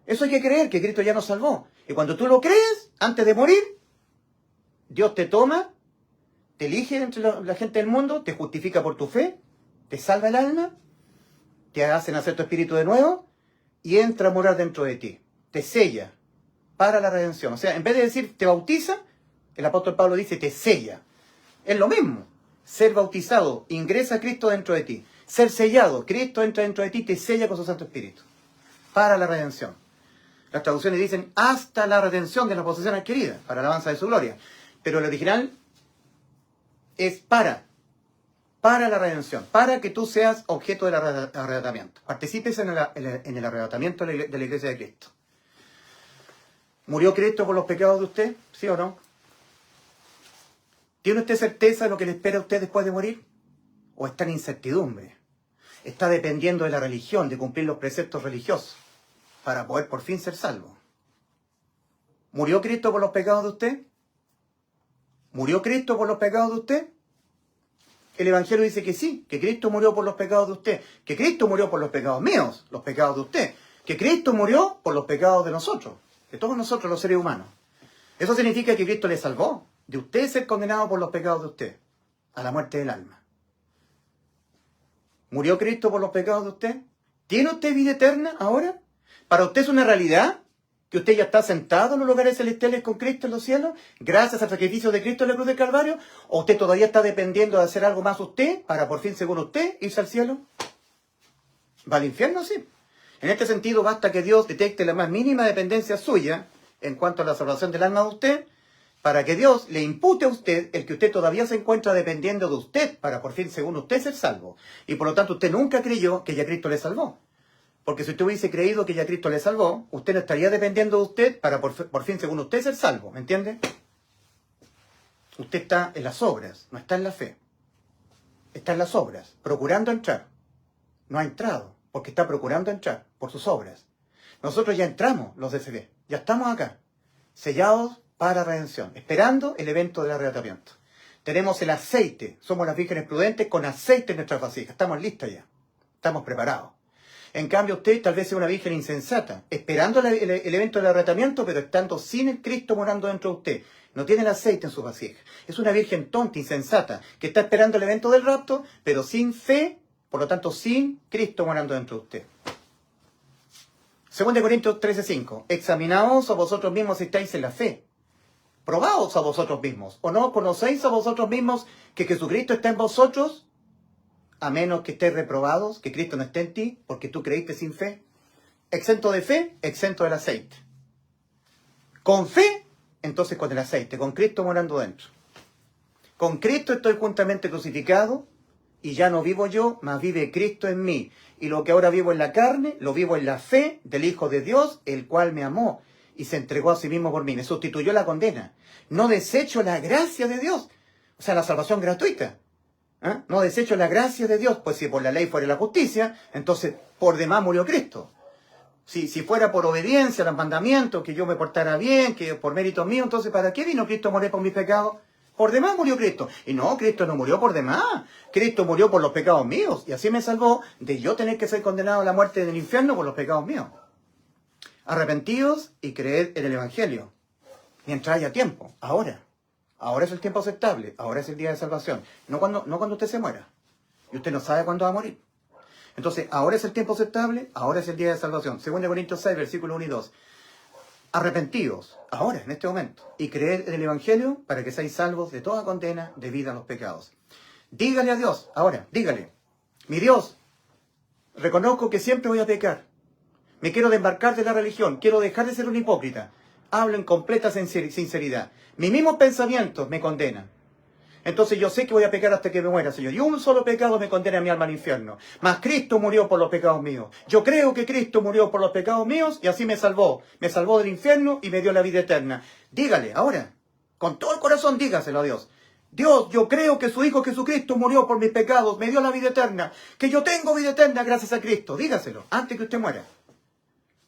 Eso hay que creer, que Cristo ya nos salvó. Y cuando tú lo crees, antes de morir, Dios te toma, te elige entre la gente del mundo, te justifica por tu fe, te salva el alma, te hace nacer tu espíritu de nuevo y entra a morar dentro de ti. Te sella para la redención. O sea, en vez de decir te bautiza, el apóstol Pablo dice te sella. Es lo mismo. Ser bautizado ingresa a Cristo dentro de ti. Ser sellado, Cristo entra dentro de ti y te sella con su Santo Espíritu. Para la redención. Las traducciones dicen hasta la redención de la posesión adquirida, para la alabanza de su gloria. Pero el original es para la redención, para que tú seas objeto del arrebatamiento. Participes en el arrebatamiento de la iglesia de Cristo. ¿Murió Cristo por los pecados de usted? ¿Sí o no? ¿Tiene usted certeza de lo que le espera a usted después de morir? ¿O está en incertidumbre? Está dependiendo de la religión, de cumplir los preceptos religiosos, para poder por fin ser salvo. ¿Murió Cristo por los pecados de usted? ¿Murió Cristo por los pecados de usted? El Evangelio dice que sí, que Cristo murió por los pecados de usted, que Cristo murió por los pecados míos, los pecados de usted, que Cristo murió por los pecados de nosotros, de todos nosotros los seres humanos. Eso significa que Cristo le salvó de usted ser condenado por los pecados de usted, a la muerte del alma. ¿Murió Cristo por los pecados de usted? ¿Tiene usted vida eterna ahora? ¿Para usted es una realidad que usted ya está sentado en los lugares celestiales con Cristo en los cielos, gracias al sacrificio de Cristo en la cruz del Calvario? ¿O usted todavía está dependiendo de hacer algo más usted, para por fin, según usted, irse al cielo? ¿Va al infierno? Sí. En este sentido, basta que Dios detecte la más mínima dependencia suya en cuanto a la salvación del alma de usted, para que Dios le impute a usted el que usted todavía se encuentra dependiendo de usted, para por fin, según usted, ser salvo. Y por lo tanto, usted nunca creyó que ya Cristo le salvó. Porque si usted hubiese creído que ya Cristo le salvó, usted no estaría dependiendo de usted para por fin, según usted, ser salvo. ¿Me entiende? Usted está en las obras, no está en la fe. Está en las obras, procurando entrar. No ha entrado, porque está procurando entrar por sus obras. Nosotros ya entramos, los de CD. Ya estamos acá, sellados para redención, esperando el evento del arrebatamiento. Tenemos el aceite, somos las vírgenes prudentes con aceite en nuestras vasijas. Estamos listas ya, estamos preparados. En cambio, usted tal vez sea una virgen insensata, esperando el evento del arrebatamiento, pero estando sin el Cristo morando dentro de usted. No tiene el aceite en su vasija. Es una virgen tonta, insensata, que está esperando el evento del rapto, pero sin fe, por lo tanto, sin Cristo morando dentro de usted. 2 Corintios 13:5. Examinaos a vosotros mismos si estáis en la fe. Probaos a vosotros mismos. ¿O no conocéis a vosotros mismos que Jesucristo está en vosotros? A menos que estéis reprobados, que Cristo no esté en ti, porque tú creíste sin fe. Exento de fe, exento del aceite. Con fe, entonces con el aceite, con Cristo morando dentro. Con Cristo estoy juntamente crucificado, y ya no vivo yo, mas vive Cristo en mí. Y lo que ahora vivo en la carne, lo vivo en la fe del Hijo de Dios, el cual me amó y se entregó a sí mismo por mí. Me sustituyó la condena. No desecho la gracia de Dios, o sea, la salvación gratuita. No desecho la gracia de Dios, pues si por la ley fuera la justicia, entonces por demás murió Cristo. Si fuera por obediencia a los mandamientos, que yo me portara bien, que por mérito mío, entonces ¿para qué vino Cristo a morir por mis pecados? Por demás murió Cristo. Y no, Cristo no murió por demás. Cristo murió por los pecados míos. Y así me salvó de yo tener que ser condenado a la muerte del infierno por los pecados míos. Arrepentidos y creed en el Evangelio. Mientras haya tiempo. Ahora. Ahora es el tiempo aceptable. Ahora es el día de salvación. No cuando usted se muera. Y usted no sabe cuándo va a morir. Entonces, ahora es el tiempo aceptable. Ahora es el día de salvación. 2 Corintios 6, versículos 1 y 2. Arrepentidos, ahora, en este momento, y creed en el Evangelio para que seáis salvos de toda condena debida a los pecados. Dígale a Dios, ahora, dígale, mi Dios, reconozco que siempre voy a pecar. Me quiero desembarcar de la religión, quiero dejar de ser un hipócrita. Hablo en completa sinceridad. Mis mismos pensamientos me condenan. Entonces yo sé que voy a pecar hasta que me muera, Señor. Y un solo pecado me condena a mi alma al infierno. Mas Cristo murió por los pecados míos. Yo creo que Cristo murió por los pecados míos y así me salvó. Me salvó del infierno y me dio la vida eterna. Dígale, ahora, con todo el corazón, dígaselo a Dios. Dios, yo creo que su Hijo Jesucristo murió por mis pecados, me dio la vida eterna. Que yo tengo vida eterna gracias a Cristo. Dígaselo, antes que usted muera.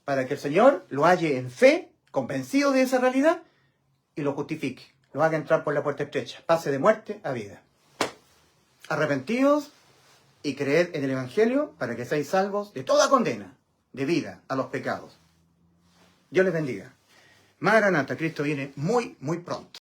Para que el Señor lo halle en fe, convencido de esa realidad, y lo justifique. Lo haga entrar por la puerta estrecha. Pase de muerte a vida. Arrepentidos y creed en el Evangelio para que seáis salvos de toda condena, de vida a los pecados. Dios les bendiga. Maranatha, Cristo viene muy, muy pronto.